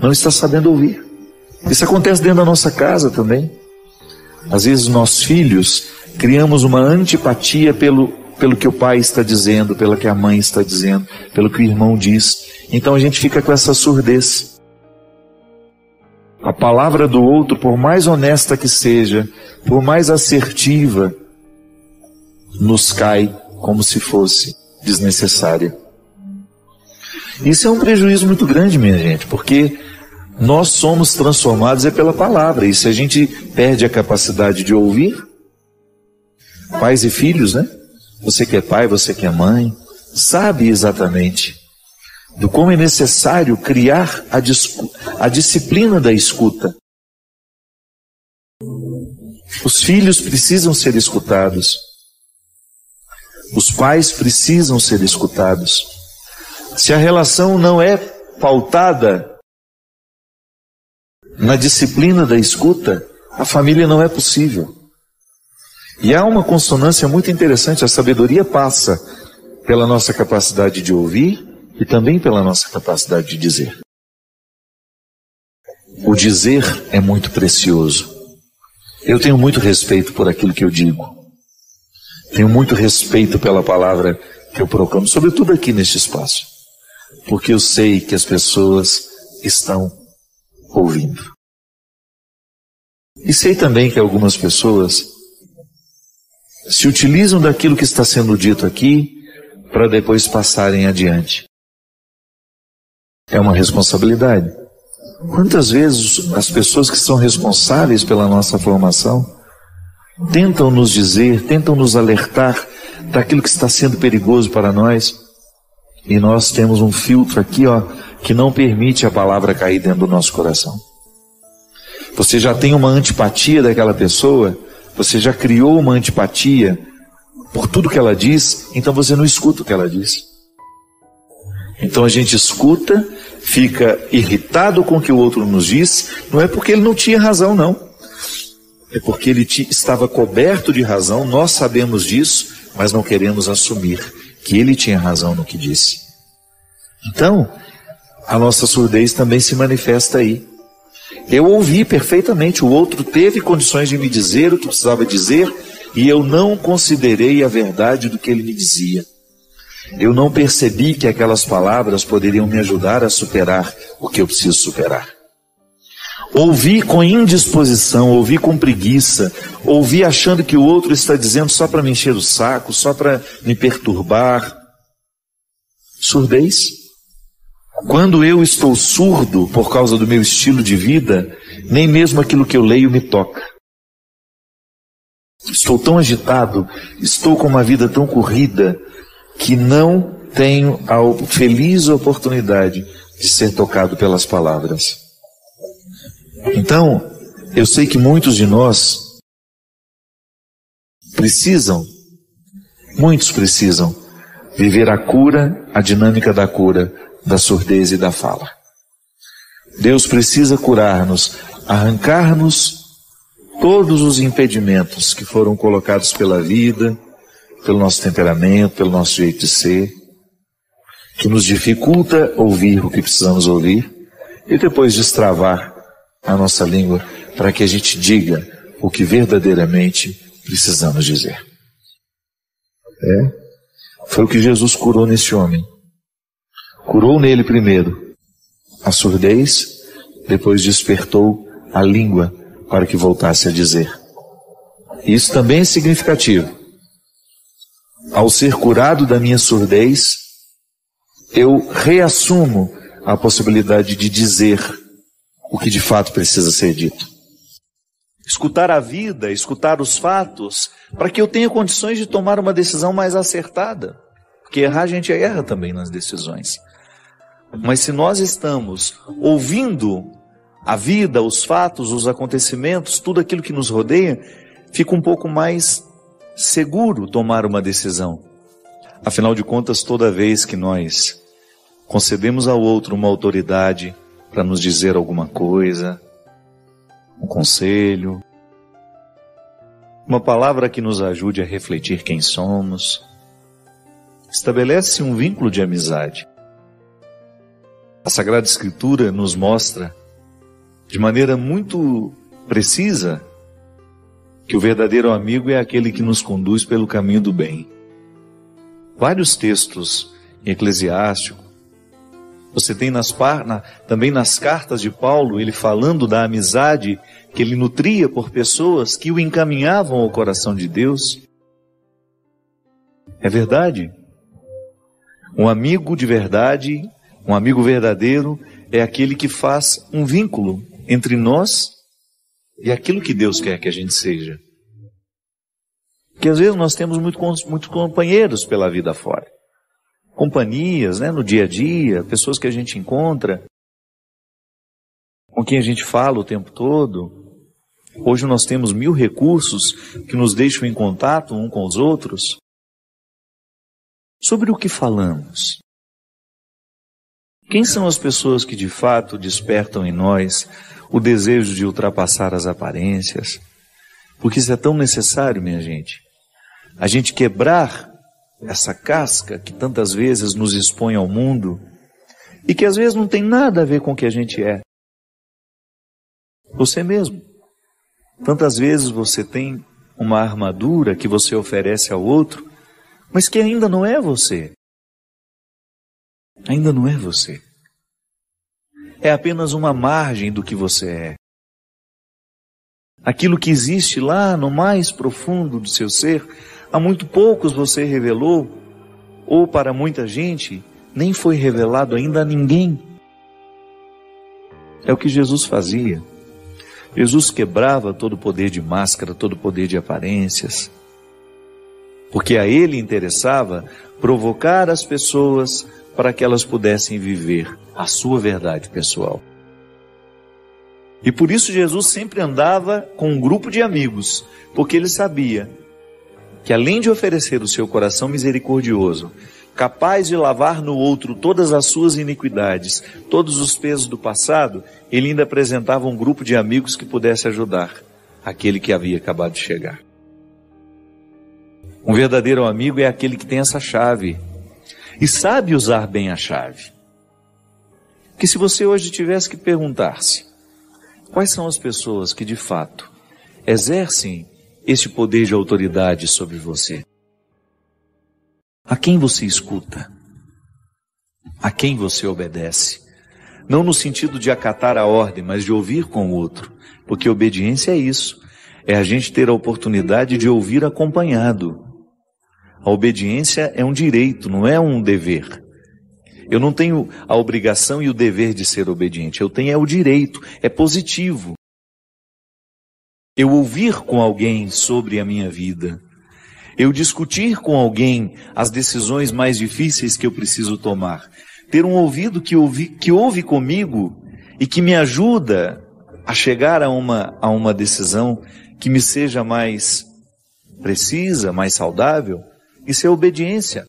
Não está sabendo ouvir. Isso acontece dentro da nossa casa também. Às vezes nós filhos criamos uma antipatia pelo que o pai está dizendo, pelo que a mãe está dizendo, pelo que o irmão diz. Então a gente fica com essa surdez. A palavra do outro, por mais honesta que seja, por mais assertiva, nos cai como se fosse desnecessária. Isso é um prejuízo muito grande, minha gente, porque nós somos transformados pela palavra. E se a gente perde a capacidade de ouvir, pais e filhos, né? Você que é pai, você que é mãe, sabe exatamente do como é necessário criar a disciplina da escuta. Os filhos precisam ser escutados. Os pais precisam ser escutados. Se a relação não é pautada na disciplina da escuta, a família não é possível. E há uma consonância muito interessante. A sabedoria passa pela nossa capacidade de ouvir e também pela nossa capacidade de dizer. O dizer é muito precioso. Eu tenho muito respeito por aquilo que eu digo. Tenho muito respeito pela palavra que eu proclamo, sobretudo aqui neste espaço. Porque eu sei que as pessoas estão ouvindo. E sei também que algumas pessoas se utilizam daquilo que está sendo dito aqui para depois passarem adiante. É uma responsabilidade. Quantas vezes as pessoas que são responsáveis pela nossa formação tentam nos dizer, tentam nos alertar daquilo que está sendo perigoso para nós, e nós temos um filtro aqui, que não permite a palavra cair dentro do nosso coração. Você já tem uma antipatia daquela pessoa, você já criou uma antipatia por tudo que ela diz, então você não escuta o que ela diz. Então a gente escuta, fica irritado com o que o outro nos diz, não é porque ele não tinha razão, não. É porque ele estava coberto de razão, nós sabemos disso, mas não queremos assumir que ele tinha razão no que disse. Então, a nossa surdez também se manifesta aí. Eu ouvi perfeitamente, o outro teve condições de me dizer o que precisava dizer, e eu não considerei a verdade do que ele me dizia. Eu não percebi que aquelas palavras poderiam me ajudar a superar o que eu preciso superar. Ouvi com indisposição, ouvi com preguiça, ouvi achando que o outro está dizendo só para me encher o saco, só para me perturbar. Surdez. Quando eu estou surdo por causa do meu estilo de vida, nem mesmo aquilo que eu leio me toca. Estou tão agitado, estou com uma vida tão corrida, que não tenho a feliz oportunidade de ser tocado pelas palavras. Então, eu sei que muitos de nós muitos precisam viver a cura, a dinâmica da cura, da surdez e da fala. Deus precisa curar-nos, arrancar-nos todos os impedimentos que foram colocados pela vida, pelo nosso temperamento, pelo nosso jeito de ser. que nos dificulta ouvir o que precisamos ouvir e depois destravar a nossa língua para que a gente diga o que verdadeiramente precisamos dizer. Foi o que Jesus curou nesse homem. Curou nele primeiro a surdez, depois despertou a língua para que voltasse a dizer. Isso também é significativo. Ao ser curado da minha surdez, eu reassumo a possibilidade de dizer o que de fato precisa ser dito. Escutar a vida, escutar os fatos, para que eu tenha condições de tomar uma decisão mais acertada. Porque errar, a gente erra também nas decisões. Mas se nós estamos ouvindo a vida, os fatos, os acontecimentos, tudo aquilo que nos rodeia, fica um pouco mais seguro tomar uma decisão. Afinal de contas, toda vez que nós concedemos ao outro uma autoridade para nos dizer alguma coisa, um conselho, uma palavra que nos ajude a refletir quem somos, estabelece um vínculo de amizade. A Sagrada Escritura nos mostra, de maneira muito precisa, que o verdadeiro amigo é aquele que nos conduz pelo caminho do bem. Vários textos em Eclesiástico, você tem também nas cartas de Paulo, ele falando da amizade que ele nutria por pessoas que o encaminhavam ao coração de Deus. É verdade. Um amigo de verdade, um amigo verdadeiro, é aquele que faz um vínculo entre nós e aquilo que Deus quer que a gente seja. Porque às vezes nós temos muitos companheiros pela vida fora. Companhias, no dia a dia, pessoas que a gente encontra, com quem a gente fala o tempo todo. Hoje nós temos 1000 recursos que nos deixam em contato um com os outros. Sobre o que falamos? Quem são as pessoas que de fato despertam em nós o desejo de ultrapassar as aparências? Porque isso é tão necessário, minha gente. A gente quebrar essa casca que tantas vezes nos expõe ao mundo e que às vezes não tem nada a ver com o que a gente é. Você mesmo. Tantas vezes você tem uma armadura que você oferece ao outro, mas que ainda não é você. Ainda não é você. É apenas uma margem do que você é. Aquilo que existe lá no mais profundo do seu ser, há muito poucos você revelou, ou para muita gente, nem foi revelado ainda a ninguém. É o que Jesus fazia. Jesus quebrava todo o poder de máscara, todo o poder de aparências, porque a ele interessava provocar as pessoas para que elas pudessem viver a sua verdade pessoal. E por isso Jesus sempre andava com um grupo de amigos, porque ele sabia que além de oferecer o seu coração misericordioso, capaz de lavar no outro todas as suas iniquidades, todos os pesos do passado, ele ainda apresentava um grupo de amigos que pudesse ajudar aquele que havia acabado de chegar. Um verdadeiro amigo é aquele que tem essa chave e sabe usar bem a chave. Que se você hoje tivesse que perguntar-se, quais são as pessoas que de fato exercem este poder de autoridade sobre você? A quem você escuta? A quem você obedece? Não no sentido de acatar a ordem, mas de ouvir com o outro. Porque obediência é isso. É a gente ter a oportunidade de ouvir acompanhado. A obediência é um direito, não é um dever. Eu não tenho a obrigação e o dever de ser obediente. Eu tenho o direito, é positivo. Eu ouvir com alguém sobre a minha vida. Eu discutir com alguém as decisões mais difíceis que eu preciso tomar. Ter um ouvido que ouve comigo e que me ajuda a chegar a uma decisão que me seja mais precisa, mais saudável. Isso é obediência.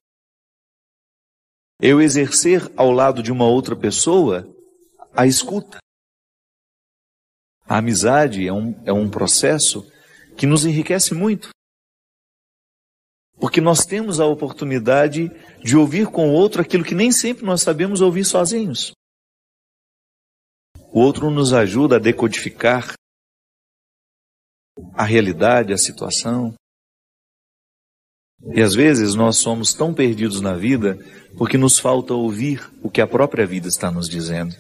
Eu exercer ao lado de uma outra pessoa a escuta. A amizade é um processo que nos enriquece muito. Porque nós temos a oportunidade de ouvir com o outro aquilo que nem sempre nós sabemos ouvir sozinhos. O outro nos ajuda a decodificar a realidade, a situação. E às vezes nós somos tão perdidos na vida porque nos falta ouvir o que a própria vida está nos dizendo.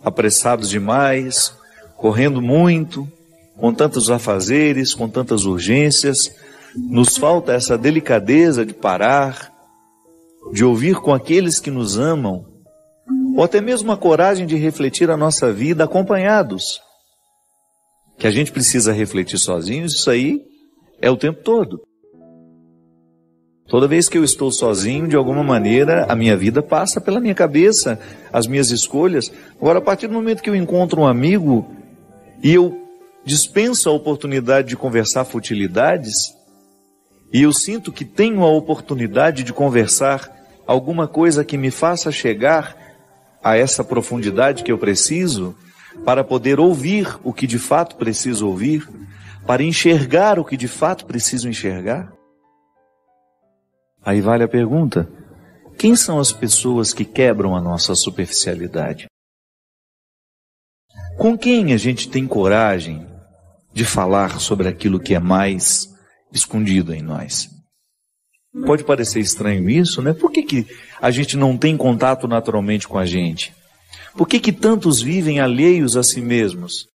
Apressados demais, correndo muito, com tantos afazeres, com tantas urgências, nos falta essa delicadeza de parar, de ouvir com aqueles que nos amam, ou até mesmo a coragem de refletir a nossa vida acompanhados. Que a gente precisa refletir sozinhos, isso aí é o tempo todo. Toda vez que eu estou sozinho, de alguma maneira, a minha vida passa pela minha cabeça, as minhas escolhas. Agora, a partir do momento que eu encontro um amigo e eu dispenso a oportunidade de conversar futilidades, e eu sinto que tenho a oportunidade de conversar alguma coisa que me faça chegar a essa profundidade que eu preciso, para poder ouvir o que de fato preciso ouvir, para enxergar o que de fato preciso enxergar. Aí vale a pergunta: quem são as pessoas que quebram a nossa superficialidade? Com quem a gente tem coragem de falar sobre aquilo que é mais escondido em nós? Pode parecer estranho isso, né? Por que a gente não tem contato naturalmente com a gente? Por que tantos vivem alheios a si mesmos?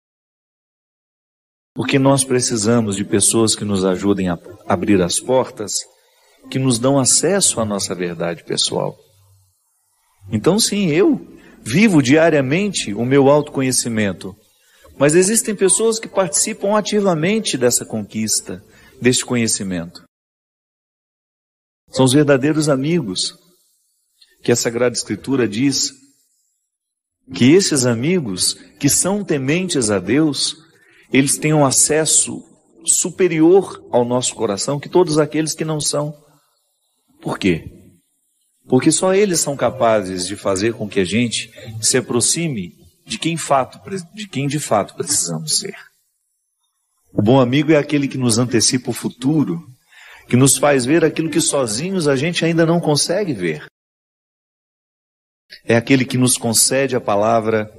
Porque nós precisamos de pessoas que nos ajudem a abrir as portas, que nos dão acesso à nossa verdade pessoal. Então sim, eu vivo diariamente o meu autoconhecimento, mas existem pessoas que participam ativamente dessa conquista, deste conhecimento. São os verdadeiros amigos, que a Sagrada Escritura diz que esses amigos que são tementes a Deus, eles têm um acesso superior ao nosso coração que todos aqueles que não são. Por quê? Porque só eles são capazes de fazer com que a gente se aproxime de quem de fato precisamos ser. O bom amigo é aquele que nos antecipa o futuro, que nos faz ver aquilo que sozinhos a gente ainda não consegue ver. É aquele que nos concede a palavra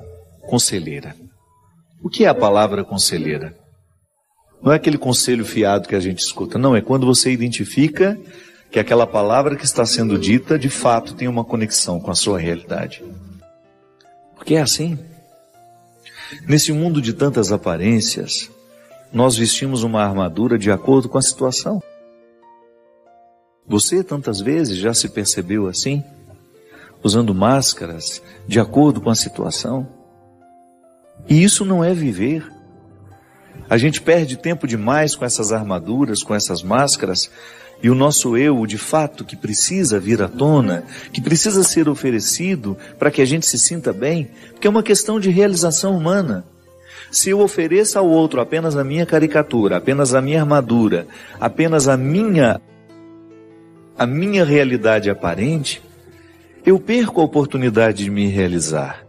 conselheira. O que é a palavra conselheira? Não é aquele conselho fiado que a gente escuta, não, é quando você identifica que aquela palavra que está sendo dita, de fato, tem uma conexão com a sua realidade. Porque é assim. Nesse mundo de tantas aparências, nós vestimos uma armadura de acordo com a situação. Você, tantas vezes, já se percebeu assim? Usando máscaras de acordo com a situação? E isso não é viver. A gente perde tempo demais com essas armaduras, com essas máscaras, e o nosso eu, de fato, que precisa vir à tona, que precisa ser oferecido para que a gente se sinta bem, porque é uma questão de realização humana. Se eu ofereço ao outro apenas a minha caricatura, apenas a minha armadura, apenas a minha realidade aparente, eu perco a oportunidade de me realizar.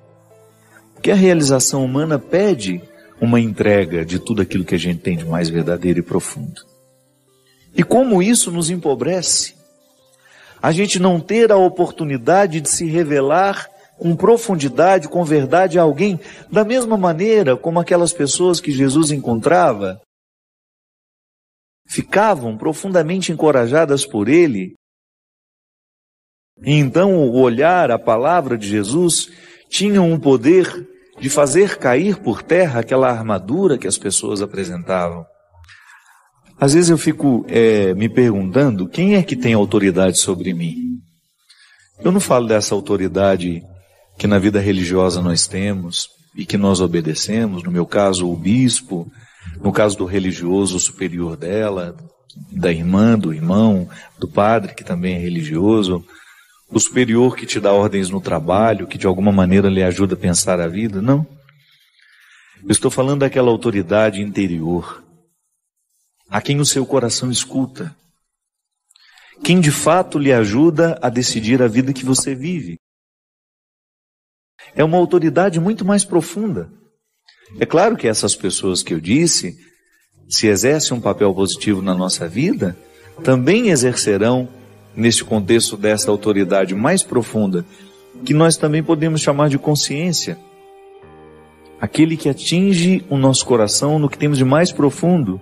Porque a realização humana pede uma entrega de tudo aquilo que a gente tem de mais verdadeiro e profundo. E como isso nos empobrece, a gente não ter a oportunidade de se revelar com profundidade, com verdade a alguém, da mesma maneira como aquelas pessoas que Jesus encontrava, ficavam profundamente encorajadas por ele, e então o olhar, a palavra de Jesus, tinham um poder de fazer cair por terra aquela armadura que as pessoas apresentavam. Às vezes eu fico me perguntando, quem é que tem autoridade sobre mim? Eu não falo dessa autoridade que na vida religiosa nós temos e que nós obedecemos, no meu caso o bispo, no caso do religioso o superior dela, da irmã, do irmão, do padre que também é religioso, o superior que te dá ordens no trabalho, que de alguma maneira lhe ajuda a pensar a vida, não. Eu estou falando daquela autoridade interior, a quem o seu coração escuta, quem de fato lhe ajuda a decidir a vida que você vive. É uma autoridade muito mais profunda. É claro que essas pessoas que eu disse, se exercem um papel positivo na nossa vida, também exercerão, neste contexto desta autoridade mais profunda, que nós também podemos chamar de consciência, aquele que atinge o nosso coração no que temos de mais profundo,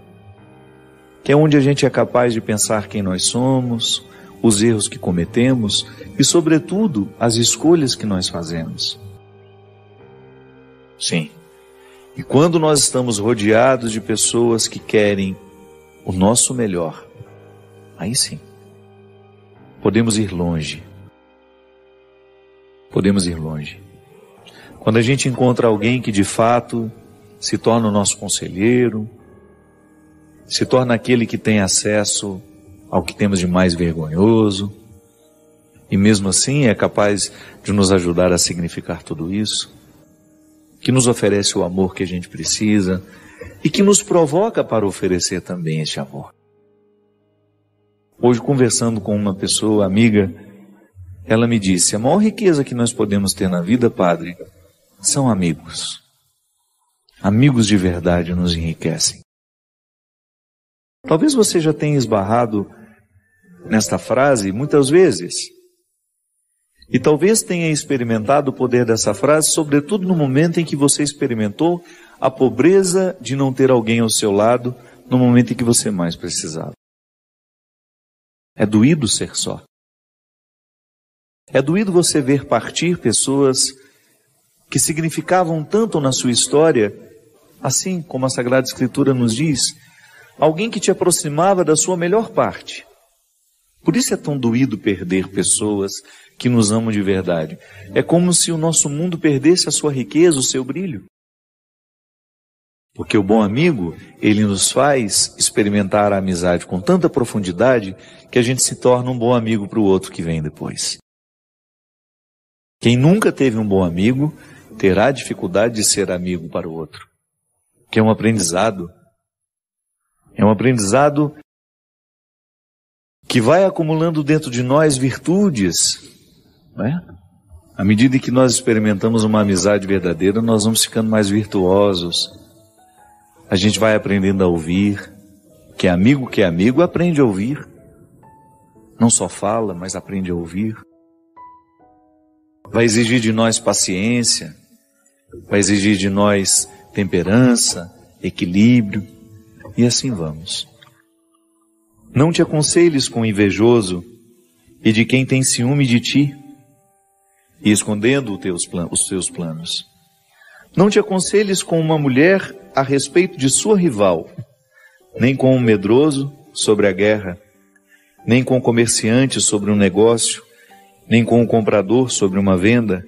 que é onde a gente é capaz de pensar quem nós somos, os erros que cometemos e, sobretudo, as escolhas que nós fazemos. Sim. E quando nós estamos rodeados de pessoas que querem o nosso melhor, aí sim, podemos ir longe. Podemos ir longe. Quando a gente encontra alguém que de fato se torna o nosso conselheiro, se torna aquele que tem acesso ao que temos de mais vergonhoso, e mesmo assim é capaz de nos ajudar a significar tudo isso, que nos oferece o amor que a gente precisa e que nos provoca para oferecer também esse amor. Hoje, conversando com uma pessoa amiga, ela me disse: a maior riqueza que nós podemos ter na vida, padre, são amigos. Amigos de verdade nos enriquecem. Talvez você já tenha esbarrado nesta frase muitas vezes. E talvez tenha experimentado o poder dessa frase, sobretudo no momento em que você experimentou a pobreza de não ter alguém ao seu lado no momento em que você mais precisava. É doído ser só. É doído você ver partir pessoas que significavam tanto na sua história, assim como a Sagrada Escritura nos diz, alguém que te aproximava da sua melhor parte. Por isso é tão doído perder pessoas que nos amam de verdade. É como se o nosso mundo perdesse a sua riqueza, o seu brilho. Porque o bom amigo, ele nos faz experimentar a amizade com tanta profundidade que a gente se torna um bom amigo para o outro que vem depois. Quem nunca teve um bom amigo terá dificuldade de ser amigo para o outro. Que é um aprendizado. É um aprendizado que vai acumulando dentro de nós virtudes, não é? À medida que nós experimentamos uma amizade verdadeira, nós vamos ficando mais virtuosos. A gente vai aprendendo a ouvir. Que é amigo, aprende a ouvir. Não só fala, mas aprende a ouvir. Vai exigir de nós paciência, vai exigir de nós temperança, equilíbrio, e assim vamos. Não te aconselhes com o invejoso e de quem tem ciúme de ti, e escondendo os teus planos. Não te aconselhes com uma mulher a respeito de sua rival, nem com um medroso sobre a guerra, nem com um comerciante sobre um negócio, nem com um comprador sobre uma venda,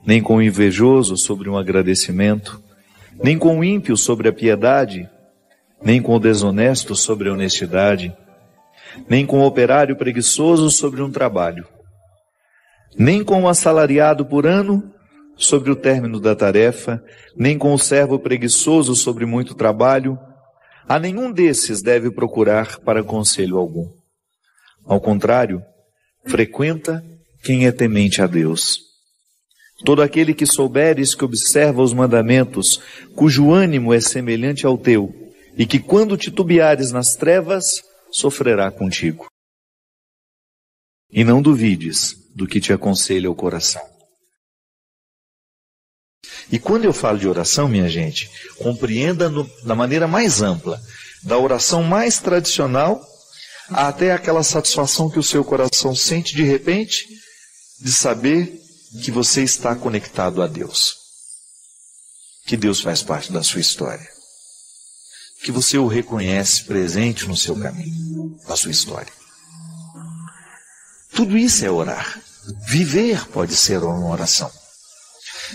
nem com um invejoso sobre um agradecimento, nem com o ímpio sobre a piedade, nem com o desonesto sobre a honestidade, nem com o operário preguiçoso sobre um trabalho, nem com o assalariado por ano sobre o término da tarefa, nem com o servo preguiçoso sobre muito trabalho. A nenhum desses deve procurar para conselho algum. Ao contrário, frequenta quem é temente a Deus. Todo aquele que souberes que observa os mandamentos, cujo ânimo é semelhante ao teu, e que quando titubeares nas trevas, sofrerá contigo. E não duvides do que te aconselha o coração. E quando eu falo de oração, minha gente, compreenda da maneira mais ampla, da oração mais tradicional, até aquela satisfação que o seu coração sente de repente, de saber que você está conectado a Deus. Que Deus faz parte da sua história. Que você o reconhece presente no seu caminho, na sua história. Tudo isso é orar. Viver pode ser uma oração.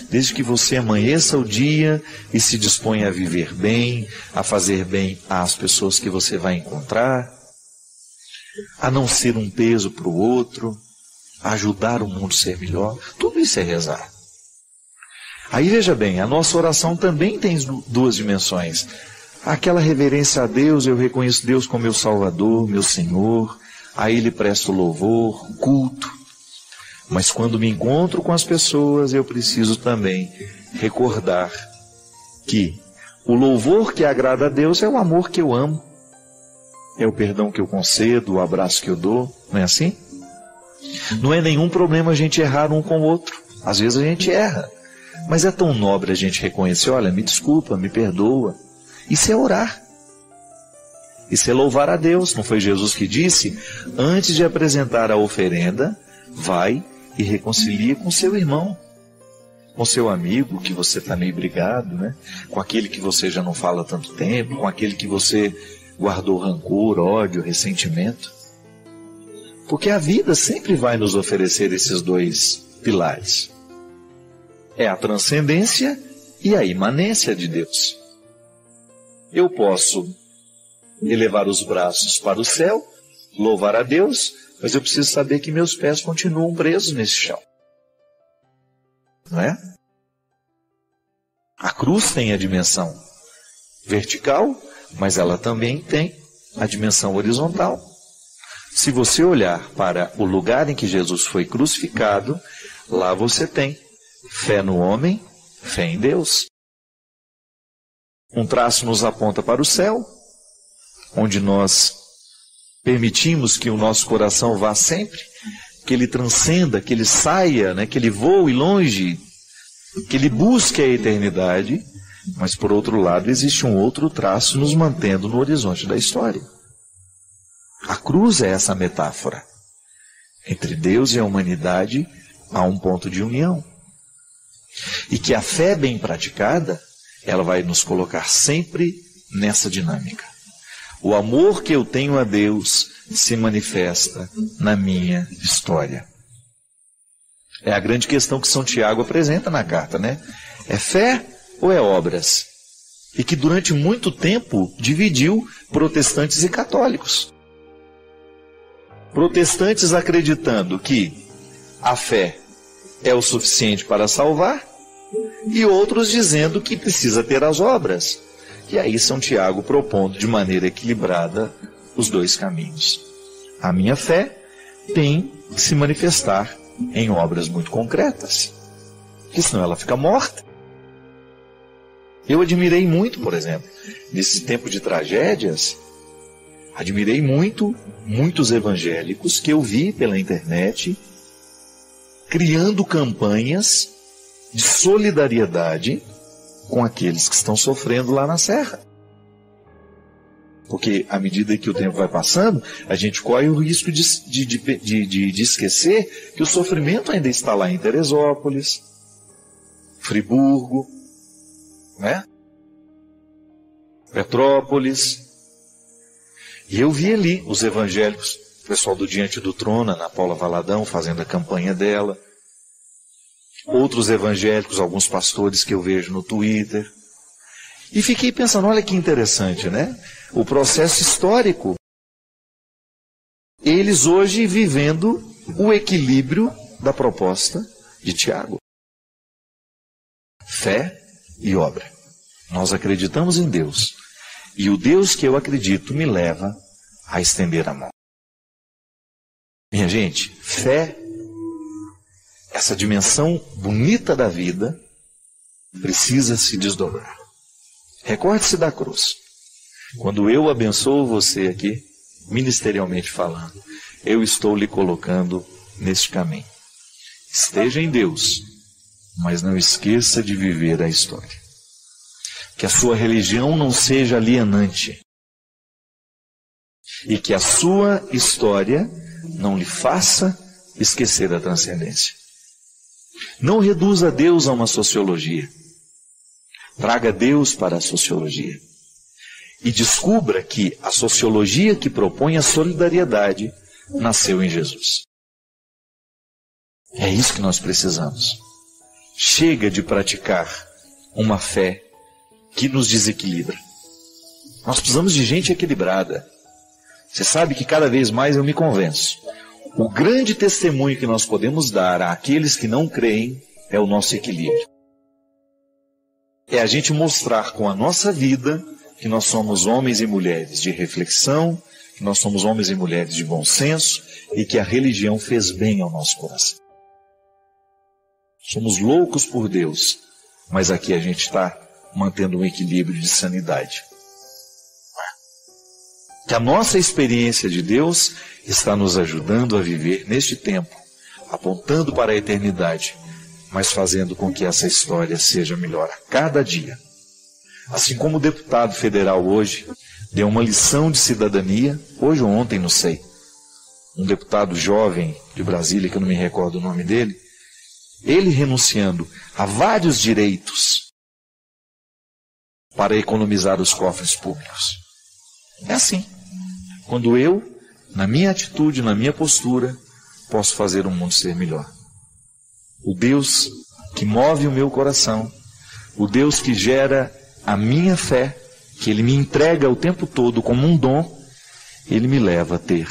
Desde que você amanheça o dia e se disponha a viver bem, a fazer bem às pessoas que você vai encontrar, a não ser um peso para o outro, a ajudar o mundo a ser melhor, tudo isso é rezar. Aí veja bem, a nossa oração também tem duas dimensões. Aquela reverência a Deus, eu reconheço Deus como meu Salvador, meu Senhor, a Ele presto louvor, culto. Mas quando me encontro com as pessoas, eu preciso também recordar que o louvor que agrada a Deus é o amor que eu amo. é o perdão que eu concedo, o abraço que eu dou, não é assim? Não é nenhum problema a gente errar um com o outro. Às vezes a gente erra, mas é tão nobre a gente reconhecer, olha, me desculpa, me perdoa. Isso é orar. Isso é louvar a Deus. Não foi Jesus que disse, antes de apresentar a oferenda, vai e reconcilia com seu irmão, com seu amigo que você está meio brigado, né? Com aquele que você já não fala há tanto tempo, com aquele que você guardou rancor, ódio, ressentimento. Porque a vida sempre vai nos oferecer esses dois pilares. É a transcendência e a imanência de Deus. Eu posso elevar os braços para o céu, louvar a Deus, mas eu preciso saber que meus pés continuam presos nesse chão. Não é? A cruz tem a dimensão vertical, mas ela também tem a dimensão horizontal. Se você olhar para o lugar em que Jesus foi crucificado, lá você tem fé no homem, fé em Deus. Um traço nos aponta para o céu, onde nós permitimos que o nosso coração vá sempre, que ele transcenda, que ele saia, né, que ele voe longe, que ele busque a eternidade, mas por outro lado existe um outro traço nos mantendo no horizonte da história. A cruz é essa metáfora. Entre Deus e a humanidade há um ponto de união. E que a fé bem praticada, ela vai nos colocar sempre nessa dinâmica. O amor que eu tenho a Deus se manifesta na minha história. É a grande questão que São Tiago apresenta na carta, né? É fé ou é obras? E que durante muito tempo dividiu protestantes e católicos. Protestantes acreditando que a fé é o suficiente para salvar, e outros dizendo que precisa ter as obras. E aí São Tiago propondo de maneira equilibrada os dois caminhos. A minha fé tem que se manifestar em obras muito concretas, porque senão ela fica morta. Eu admirei muito, por exemplo, nesse tempo de tragédias, admirei muitos evangélicos que eu vi pela internet criando campanhas de solidariedade com aqueles que estão sofrendo lá na serra. Porque à medida que o tempo vai passando, a gente corre o risco de esquecer que o sofrimento ainda está lá em Teresópolis, Friburgo, né? Petrópolis. E eu vi ali os evangélicos, o pessoal do Diante do Trono, Ana Paula Valadão, fazendo a campanha dela. Outros evangélicos, alguns pastores que eu vejo no Twitter. E fiquei pensando, olha que interessante, né? O processo histórico. Eles hoje vivendo o equilíbrio da proposta de Tiago. Fé e obra. Nós acreditamos em Deus. E o Deus que eu acredito me leva a estender a mão. Minha gente, fé, essa dimensão bonita da vida, precisa se desdobrar. Recorde-se da cruz. Quando eu abençoo você aqui, ministerialmente falando, eu estou lhe colocando neste caminho. Esteja em Deus, mas não esqueça de viver a história. Que a sua religião não seja alienante. E que a sua história não lhe faça esquecer a transcendência. Não reduza Deus a uma sociologia. Traga Deus para a sociologia. E descubra que a sociologia que propõe a solidariedade nasceu em Jesus. É isso que nós precisamos. Chega de praticar uma fé que nos desequilibra. Nós precisamos de gente equilibrada. Você sabe que cada vez mais eu me convenço. O grande testemunho que nós podemos dar àqueles que não creem é o nosso equilíbrio. É a gente mostrar com a nossa vida que nós somos homens e mulheres de reflexão, que nós somos homens e mulheres de bom senso e que a religião fez bem ao nosso coração. Somos loucos por Deus, mas aqui a gente está mantendo um equilíbrio de sanidade. que a nossa experiência de Deus está nos ajudando a viver neste tempo, apontando para a eternidade, mas fazendo com que essa história seja melhor a cada dia. Assim como o deputado federal hoje deu uma lição de cidadania, hoje ou ontem, não sei, um deputado jovem de Brasília, que eu não me recordo o nome dele, ele renunciando a vários direitos para economizar os cofres públicos. É assim. Quando eu, na minha atitude, na minha postura, posso fazer o mundo ser melhor. O Deus que move o meu coração, o Deus que gera a minha fé, que Ele me entrega o tempo todo como um dom, Ele me leva a ter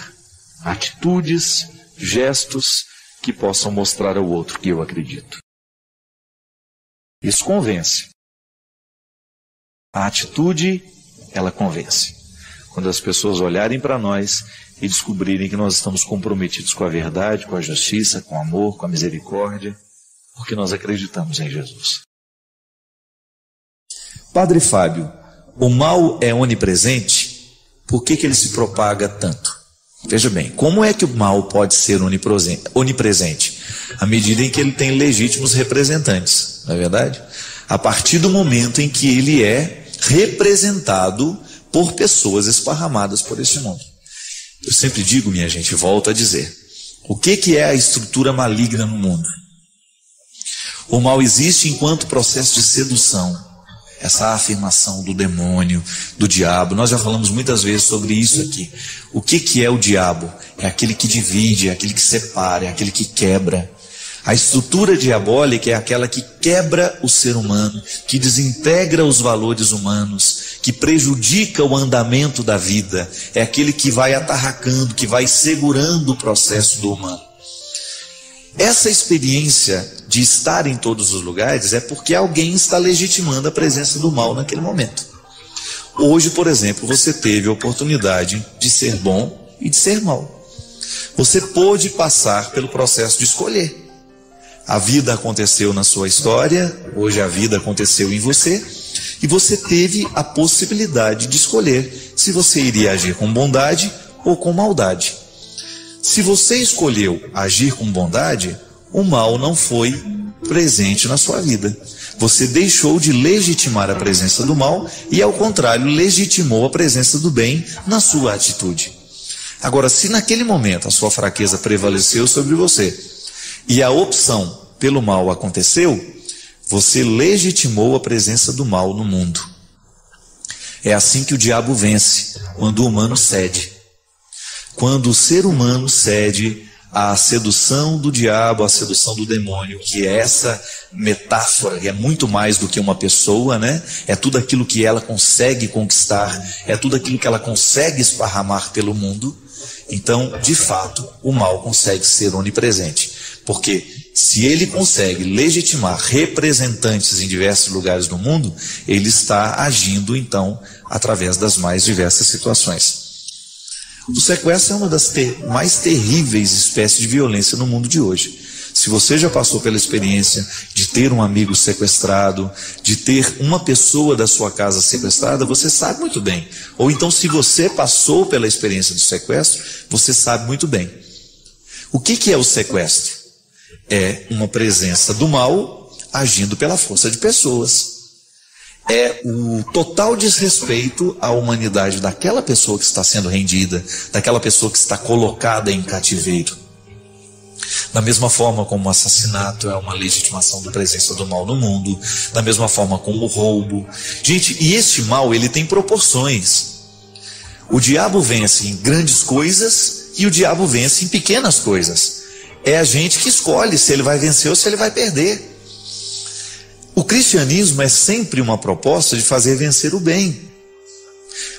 atitudes, gestos que possam mostrar ao outro que eu acredito. Isso convence. A atitude, ela convence. Quando as pessoas olharem para nós e descobrirem que nós estamos comprometidos com a verdade, com a justiça, com o amor, com a misericórdia, porque nós acreditamos em Jesus. Padre Fábio, o mal é onipresente? Por que ele se propaga tanto? Veja bem, como é que o mal pode ser onipresente? À medida em que ele tem legítimos representantes, não é verdade? A partir do momento em que ele é representado por pessoas esparramadas por este mundo. Eu sempre digo, minha gente, volto a dizer, o que é a estrutura maligna no mundo? O mal existe enquanto processo de sedução. Essa afirmação do demônio, do diabo, nós já falamos muitas vezes sobre isso aqui. O que é o diabo? É aquele que divide, é aquele que separa, é aquele que quebra. A estrutura diabólica é aquela que quebra o ser humano, que desintegra os valores humanos, que prejudica o andamento da vida. É aquele que vai atarracando, que vai segurando o processo do humano. Essa experiência de estar em todos os lugares é porque alguém está legitimando a presença do mal naquele momento. Hoje, por exemplo, você teve a oportunidade de ser bom e de ser mal. Você pôde passar pelo processo de escolher. A vida aconteceu na sua história, hoje a vida aconteceu em você, e você teve a possibilidade de escolher se você iria agir com bondade ou com maldade. Se você escolheu agir com bondade, o mal não foi presente na sua vida. Você deixou de legitimar a presença do mal e, ao contrário, legitimou a presença do bem na sua atitude. Agora, se naquele momento a sua fraqueza prevaleceu sobre você e a opção pelo mal aconteceu, você legitimou a presença do mal no mundo. É assim que o diabo vence, quando o humano cede. Quando o ser humano cede à sedução do diabo, à sedução do demônio, que é essa metáfora, que é muito mais do que uma pessoa, né? É tudo aquilo que ela consegue conquistar, é tudo aquilo que ela consegue esparramar pelo mundo. Então, de fato, o mal consegue ser onipresente. Porque se ele consegue legitimar representantes em diversos lugares do mundo, ele está agindo, então, através das mais diversas situações. O sequestro é uma das mais terríveis espécies de violência no mundo de hoje. Se você já passou pela experiência de ter um amigo sequestrado, de ter uma pessoa da sua casa sequestrada, você sabe muito bem. Ou então, se você passou pela experiência do sequestro, você sabe muito bem. O que é o sequestro? É uma presença do mal agindo pela força de pessoas. É o total desrespeito à humanidade daquela pessoa que está sendo rendida, daquela pessoa que está colocada em cativeiro. Da mesma forma como o assassinato é uma legitimação da presença do mal no mundo, da mesma forma como o roubo. Gente, e este mal, ele tem proporções. O diabo vence em grandes coisas e o diabo vence em pequenas coisas. É a gente que escolhe se ele vai vencer ou se ele vai perder. O cristianismo é sempre uma proposta de fazer vencer o bem.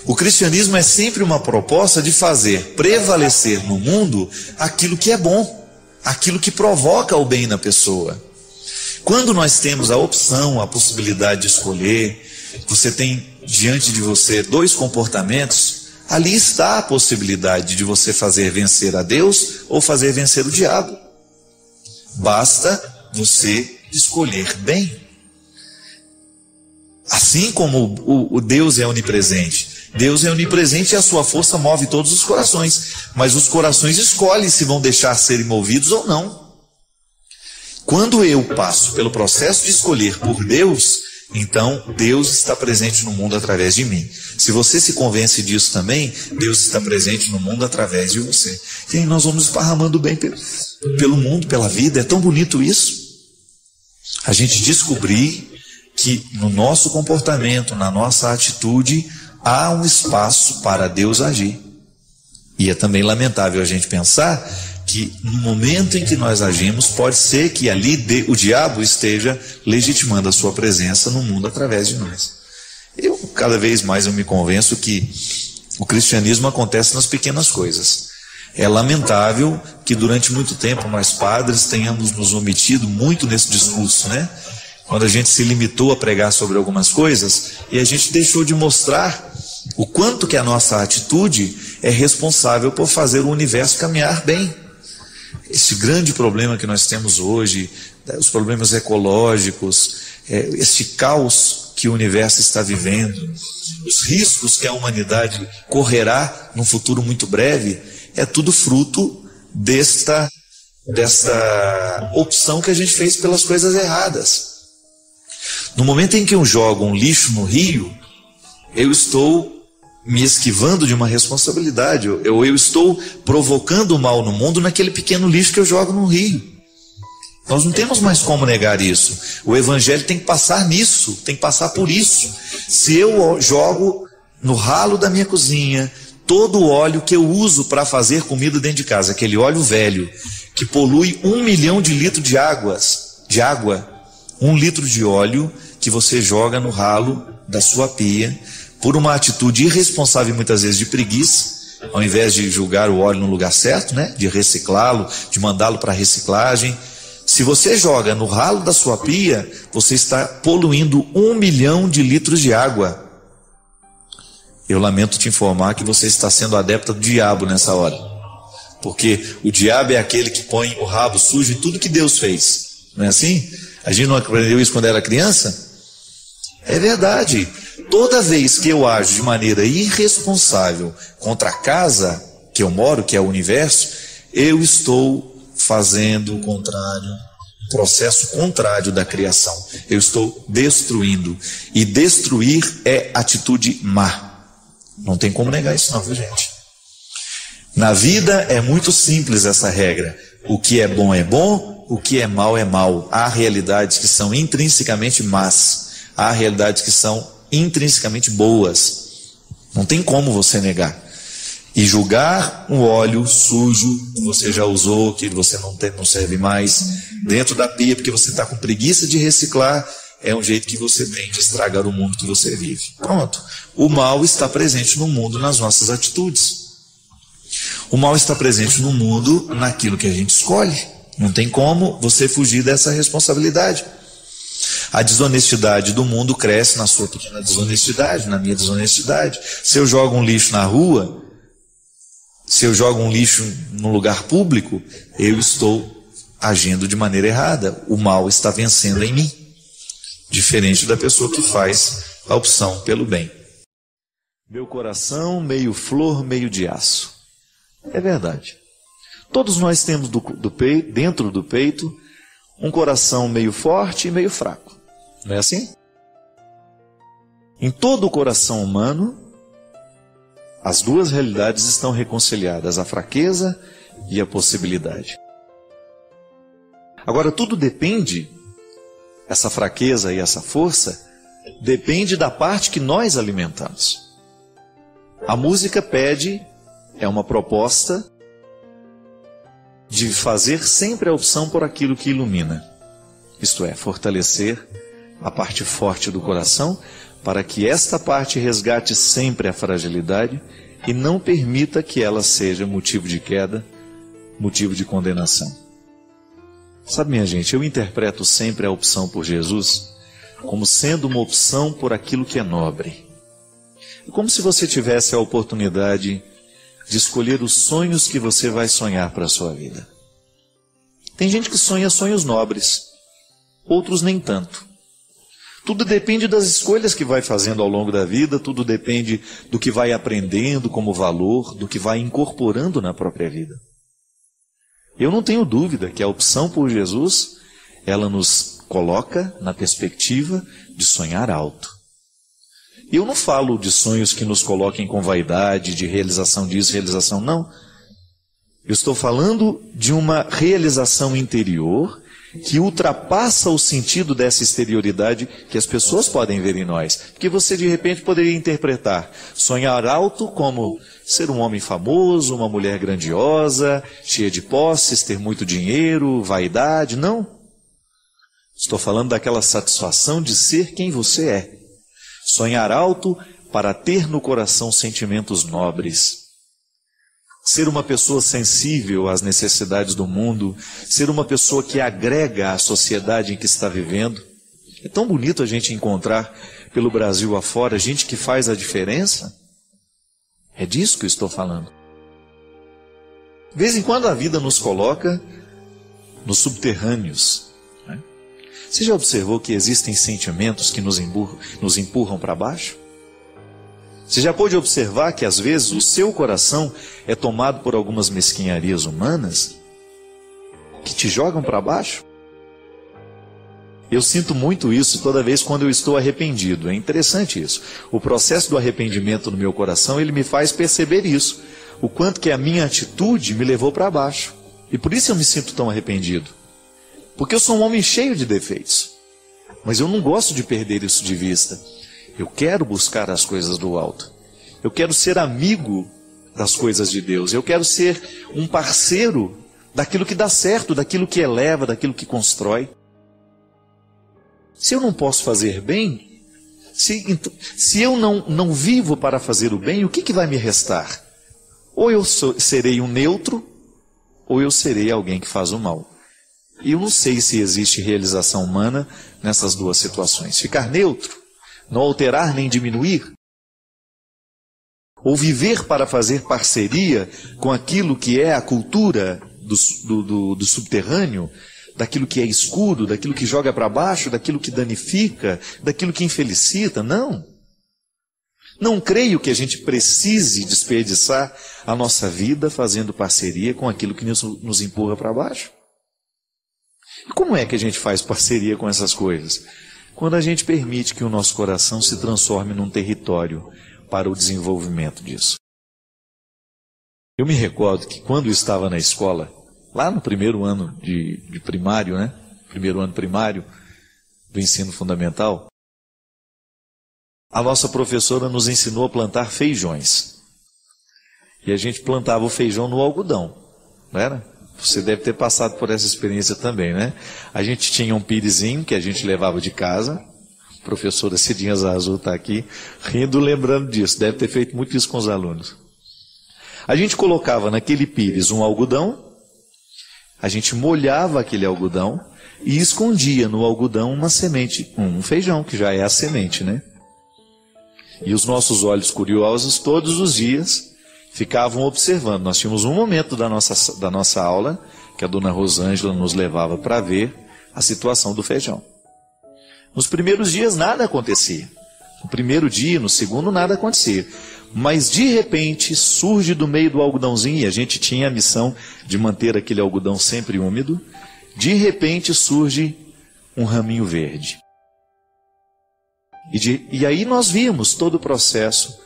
O cristianismo é sempre uma proposta de fazer prevalecer no mundo aquilo que é bom, aquilo que provoca o bem na pessoa. Quando nós temos a opção, a possibilidade de escolher, você tem diante de você dois comportamentos, ali está a possibilidade de você fazer vencer a Deus ou fazer vencer o diabo. Basta você escolher bem. Assim como o Deus é onipresente Deus é onipresente e a sua força move todos os corações, mas os corações escolhem se vão deixar serem movidos ou não. Quando eu passo pelo processo de escolher por Deus, então Deus está presente no mundo através de mim. Se você se convence disso também, Deus está presente no mundo através de você. E aí nós vamos esparramando bem pelo mundo, pela vida. É tão bonito isso. A gente descobrir que no nosso comportamento, na nossa atitude, há um espaço para Deus agir. E é também lamentável a gente pensar que no momento em que nós agimos, pode ser que ali o diabo esteja legitimando a sua presença no mundo através de nós. Cada vez mais eu me convenço que o cristianismo acontece nas pequenas coisas. É lamentável que durante muito tempo nós padres tenhamos nos omitido muito nesse discurso, né? Quando a gente se limitou a pregar sobre algumas coisas e a gente deixou de mostrar o quanto que a nossa atitude é responsável por fazer o universo caminhar bem. Esse grande problema que nós temos hoje, os problemas ecológicos, esse caos que o universo está vivendo, os riscos que a humanidade correrá num futuro muito breve, é tudo fruto desta opção que a gente fez pelas coisas erradas. No momento em que eu jogo um lixo no rio, eu estou me esquivando de uma responsabilidade, eu estou provocando o mal no mundo naquele pequeno lixo que eu jogo no rio. Nós não temos mais como negar isso. O evangelho tem que passar nisso, tem que passar por isso. Se eu jogo no ralo da minha cozinha todo o óleo que eu uso para fazer comida dentro de casa, aquele óleo velho, que polui 1 milhão de litros de água, 1 litro de óleo que você joga no ralo da sua pia, por uma atitude irresponsável, muitas vezes de preguiça, ao invés de jogar o óleo no lugar certo, né? De reciclá-lo, de mandá-lo para reciclagem. Se você joga no ralo da sua pia, você está poluindo 1 milhão de litros de água. Eu lamento te informar que você está sendo adepta do diabo nessa hora. Porque o diabo é aquele que põe o rabo sujo em tudo que Deus fez. Não é assim? A gente não aprendeu isso quando era criança? É verdade. Toda vez que eu ajo de maneira irresponsável contra a casa que eu moro, que é o universo, eu estou fazendo o contrário, o processo contrário da criação. Eu estou destruindo. E destruir é atitude má. Não tem como negar isso não, viu, gente? Na vida é muito simples essa regra. O que é bom, o que é mal é mal. Há realidades que são intrinsecamente más. Há realidades que são intrinsecamente boas. Não tem como você negar. E julgar um óleo sujo que você já usou, que você não serve mais, dentro da pia porque você está com preguiça de reciclar, é um jeito que você tem de estragar o mundo que você vive. Pronto. O mal está presente no mundo nas nossas atitudes. O mal está presente no mundo naquilo que a gente escolhe. Não tem como você fugir dessa responsabilidade. A desonestidade do mundo cresce na sua pequena desonestidade, na minha desonestidade. Se eu jogo um lixo na rua, se eu jogo um lixo num lugar público, eu estou agindo de maneira errada. O mal está vencendo em mim. Diferente da pessoa que faz a opção pelo bem. Meu coração, meio flor, meio de aço. É verdade. Todos nós temos dentro do peito um coração meio forte e meio fraco. Não é assim? Em todo o coração humano, as duas realidades estão reconciliadas, a fraqueza e a possibilidade. Agora, tudo depende, essa fraqueza e essa força, depende da parte que nós alimentamos. A música pede, é uma proposta de fazer sempre a opção por aquilo que ilumina. Isto é, fortalecer a parte forte do coração para que esta parte resgate sempre a fragilidade e não permita que ela seja motivo de queda, motivo de condenação. Sabe, minha gente, eu interpreto sempre a opção por Jesus como sendo uma opção por aquilo que é nobre. É como se você tivesse a oportunidade de escolher os sonhos que você vai sonhar para a sua vida. Tem gente que sonha sonhos nobres, outros nem tanto. Tudo depende das escolhas que vai fazendo ao longo da vida, tudo depende do que vai aprendendo como valor, do que vai incorporando na própria vida. Eu não tenho dúvida que a opção por Jesus, ela nos coloca na perspectiva de sonhar alto. Eu não falo de sonhos que nos coloquem com vaidade, de realização disso, realização não. Eu estou falando de uma realização interior que ultrapassa o sentido dessa exterioridade que as pessoas podem ver em nós. Porque você de repente poderia interpretar sonhar alto como ser um homem famoso, uma mulher grandiosa, cheia de posses, ter muito dinheiro, vaidade. Não. Estou falando daquela satisfação de ser quem você é. Sonhar alto para ter no coração sentimentos nobres. Ser uma pessoa sensível às necessidades do mundo, ser uma pessoa que agrega à sociedade em que está vivendo. É tão bonito a gente encontrar pelo Brasil afora gente que faz a diferença. É disso que eu estou falando. De vez em quando a vida nos coloca nos subterrâneos. Né? Você já observou que existem sentimentos que nos empurram para baixo? Você já pôde observar que às vezes o seu coração é tomado por algumas mesquinharias humanas que te jogam para baixo? Eu sinto muito isso toda vez quando eu estou arrependido. É interessante isso. O processo do arrependimento no meu coração, ele me faz perceber isso. O quanto que a minha atitude me levou para baixo. E por isso eu me sinto tão arrependido. Porque eu sou um homem cheio de defeitos. Mas eu não gosto de perder isso de vista. Eu quero buscar as coisas do alto. Eu quero ser amigo das coisas de Deus. Eu quero ser um parceiro daquilo que dá certo, daquilo que eleva, daquilo que constrói. Se eu não posso fazer bem, se eu não vivo para fazer o bem, o que vai me restar? Ou eu serei um neutro, ou eu serei alguém que faz o mal. E eu não sei se existe realização humana nessas duas situações. Ficar neutro, não alterar nem diminuir, ou viver para fazer parceria com aquilo que é a cultura do subterrâneo, daquilo que é escuro, daquilo que joga para baixo, daquilo que danifica, daquilo que infelicita. Não. Não creio que a gente precise desperdiçar a nossa vida fazendo parceria com aquilo que nos empurra para baixo. E como é que a gente faz parceria com essas coisas? Quando a gente permite que o nosso coração se transforme num território para o desenvolvimento disso. Eu me recordo que quando eu estava na escola, lá no primeiro ano de primário, né? Primeiro ano primário do ensino fundamental, a nossa professora nos ensinou a plantar feijões. E a gente plantava o feijão no algodão, não era? Você deve ter passado por essa experiência também, né? A gente tinha um pirezinho que a gente levava de casa. A professora Cidinha Azul está aqui, rindo, lembrando disso. Deve ter feito muito isso com os alunos. A gente colocava naquele pires um algodão, a gente molhava aquele algodão e escondia no algodão uma semente, um feijão, que já é a semente, né? E os nossos olhos curiosos, todos os dias, ficavam observando. Nós tínhamos um momento da nossa aula, que a dona Rosângela nos levava para ver a situação do feijão. Nos primeiros dias nada acontecia. No primeiro dia, no segundo, nada acontecia. Mas de repente surge do meio do algodãozinho, e a gente tinha a missão de manter aquele algodão sempre úmido. De repente surge um raminho verde. E aí nós vimos todo o processo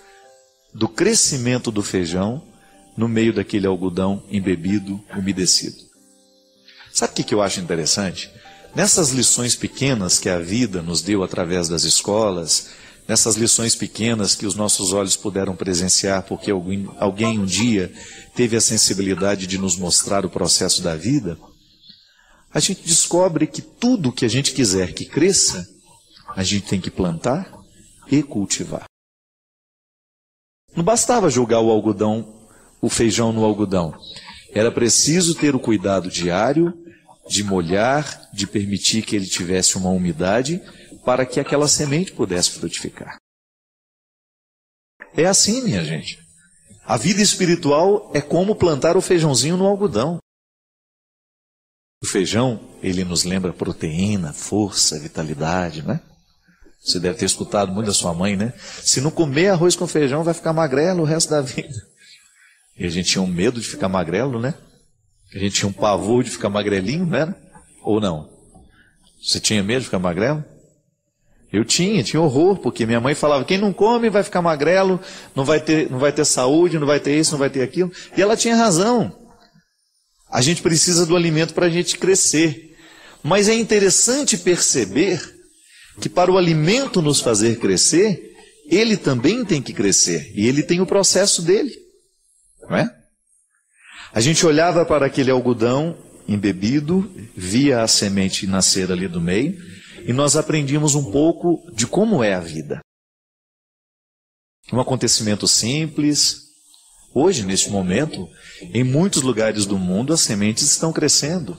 do crescimento do feijão no meio daquele algodão embebido, umedecido. Sabe o que eu acho interessante? Nessas lições pequenas que a vida nos deu através das escolas, nessas lições pequenas que os nossos olhos puderam presenciar porque alguém um dia teve a sensibilidade de nos mostrar o processo da vida, a gente descobre que tudo que a gente quiser que cresça, a gente tem que plantar e cultivar. Não bastava jogar o feijão no algodão. Era preciso ter o cuidado diário de molhar, de permitir que ele tivesse uma umidade para que aquela semente pudesse frutificar. É assim, minha gente. A vida espiritual é como plantar o feijãozinho no algodão. O feijão, ele nos lembra proteína, força, vitalidade, né? Você deve ter escutado muito da sua mãe, né? Se não comer arroz com feijão, vai ficar magrelo o resto da vida. E a gente tinha um medo de ficar magrelo, né? A gente tinha um pavor de ficar magrelinho, né? Ou não? Você tinha medo de ficar magrelo? Eu tinha horror, porque minha mãe falava, quem não come vai ficar magrelo, não vai ter saúde, não vai ter isso, não vai ter aquilo. E ela tinha razão. A gente precisa do alimento para a gente crescer. Mas é interessante perceber que para o alimento nos fazer crescer, ele também tem que crescer. E ele tem o processo dele. Não é? A gente olhava para aquele algodão embebido, via a semente nascer ali do meio, e nós aprendíamos um pouco de como é a vida. Um acontecimento simples. Hoje, neste momento, em muitos lugares do mundo, as sementes estão crescendo.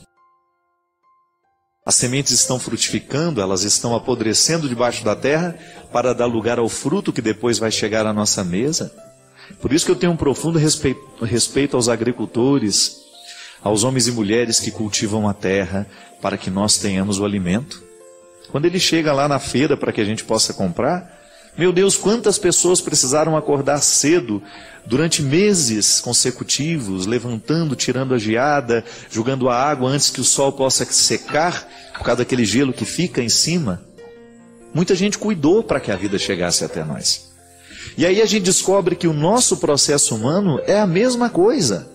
As sementes estão frutificando, elas estão apodrecendo debaixo da terra para dar lugar ao fruto que depois vai chegar à nossa mesa. Por isso que eu tenho um profundo respeito aos agricultores, aos homens e mulheres que cultivam a terra para que nós tenhamos o alimento. Quando ele chega lá na feira para que a gente possa comprar, meu Deus, quantas pessoas precisaram acordar cedo durante meses consecutivos, levantando, tirando a geada, jogando a água antes que o sol possa secar, por causa daquele gelo que fica em cima. Muita gente cuidou para que a vida chegasse até nós. E aí a gente descobre que o nosso processo humano é a mesma coisa.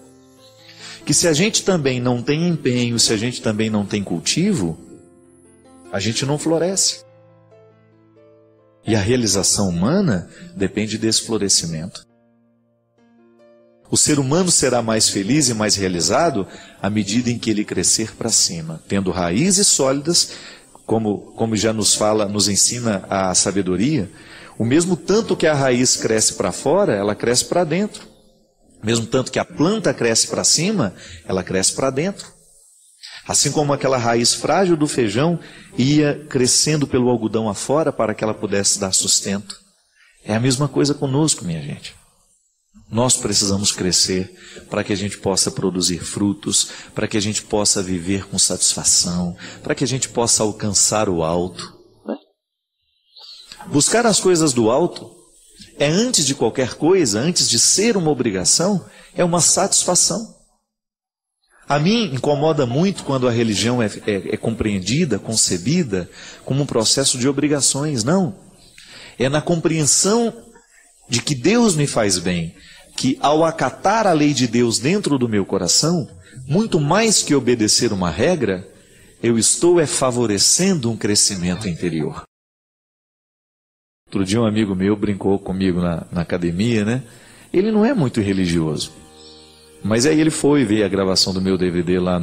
Que se a gente também não tem empenho, se a gente também não tem cultivo, a gente não floresce. E a realização humana depende desse florescimento. O ser humano será mais feliz e mais realizado à medida em que ele crescer para cima, tendo raízes sólidas, como já nos ensina a sabedoria. O mesmo tanto que a raiz cresce para fora, ela cresce para dentro. O mesmo tanto que a planta cresce para cima, ela cresce para dentro. Assim como aquela raiz frágil do feijão ia crescendo pelo algodão afora para que ela pudesse dar sustento. É a mesma coisa conosco, minha gente. Nós precisamos crescer para que a gente possa produzir frutos, para que a gente possa viver com satisfação, para que a gente possa alcançar o alto. Buscar as coisas do alto é, antes de qualquer coisa, antes de ser uma obrigação, é uma satisfação. A mim incomoda muito quando a religião é compreendida, concebida como um processo de obrigações. Não. É na compreensão de que Deus me faz bem, que ao acatar a lei de Deus dentro do meu coração, muito mais que obedecer uma regra, eu estou favorecendo um crescimento interior. Outro dia um amigo meu brincou comigo na academia, né? Ele não é muito religioso. Mas aí ele foi ver a gravação do meu DVD lá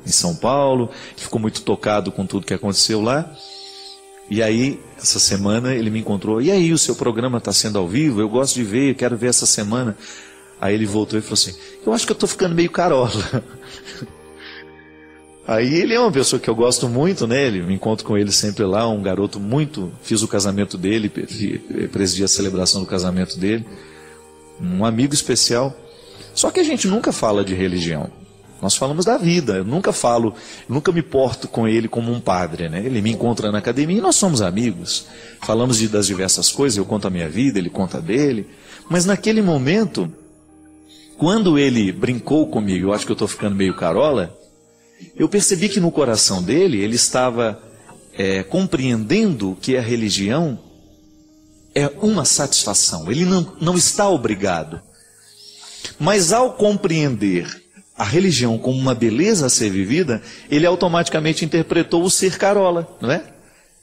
em São Paulo, ficou muito tocado com tudo que aconteceu lá. E aí, essa semana, ele me encontrou. E aí, o seu programa está sendo ao vivo? Eu gosto de ver, eu quero ver essa semana. Aí ele voltou e falou assim, eu acho que eu estou ficando meio carola. Aí ele é uma pessoa que eu gosto muito, né? Me encontro com ele sempre lá, um garoto muito... Fiz o casamento dele, presidi a celebração do casamento dele. Um amigo especial. Só que a gente nunca fala de religião. Nós falamos da vida. Eu nunca me porto com ele como um padre, né? Ele me encontra na academia e nós somos amigos. Falamos das diversas coisas, eu conto a minha vida, ele conta a dele. Mas naquele momento, quando ele brincou comigo, eu acho que eu estou ficando meio carola, eu percebi que no coração dele, ele estava compreendendo que a religião é uma satisfação. Ele não está obrigado. Mas ao compreender a religião como uma beleza a ser vivida, ele automaticamente interpretou o ser carola, não é?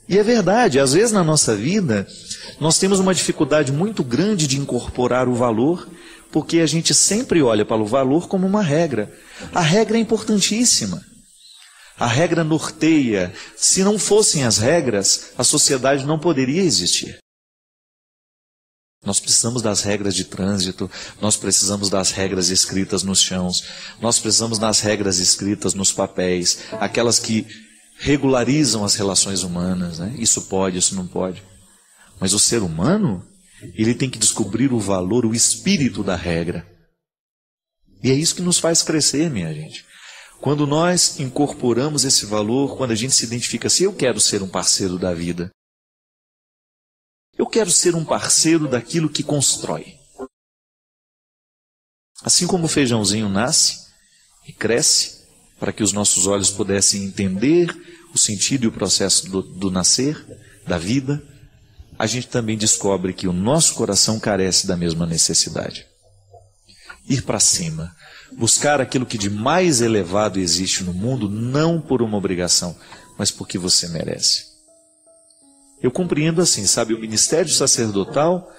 E é verdade, às vezes na nossa vida, nós temos uma dificuldade muito grande de incorporar o valor, porque a gente sempre olha para o valor como uma regra. A regra é importantíssima. A regra norteia. Se não fossem as regras, a sociedade não poderia existir. Nós precisamos das regras de trânsito, nós precisamos das regras escritas nos chãos, nós precisamos das regras escritas nos papéis, aquelas que regularizam as relações humanas, né? Isso pode, isso não pode. Mas o ser humano, ele tem que descobrir o valor, o espírito da regra. E é isso que nos faz crescer, minha gente. Quando nós incorporamos esse valor, quando a gente se identifica assim, eu quero ser um parceiro da vida. Eu quero ser um parceiro daquilo que constrói. Assim como o feijãozinho nasce e cresce, para que os nossos olhos pudessem entender o sentido e o processo do nascer, da vida, a gente também descobre que o nosso coração carece da mesma necessidade. Ir para cima, buscar aquilo que de mais elevado existe no mundo, não por uma obrigação, mas porque você merece. Eu compreendo assim, sabe, o ministério sacerdotal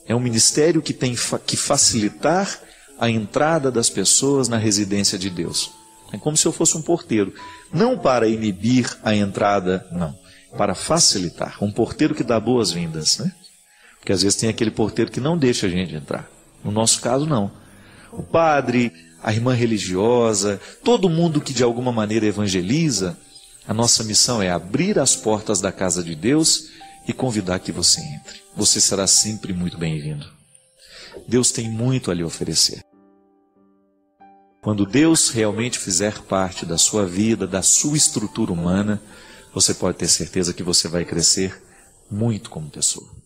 é um ministério que tem que facilitar a entrada das pessoas na residência de Deus. É como se eu fosse um porteiro, não para inibir a entrada, não, para facilitar. Um porteiro que dá boas-vindas, né? Porque às vezes tem aquele porteiro que não deixa a gente entrar. No nosso caso, não. O padre, a irmã religiosa, todo mundo que de alguma maneira evangeliza, a nossa missão é abrir as portas da casa de Deus e convidar que você entre. Você será sempre muito bem-vindo. Deus tem muito a lhe oferecer. Quando Deus realmente fizer parte da sua vida, da sua estrutura humana, você pode ter certeza que você vai crescer muito como pessoa.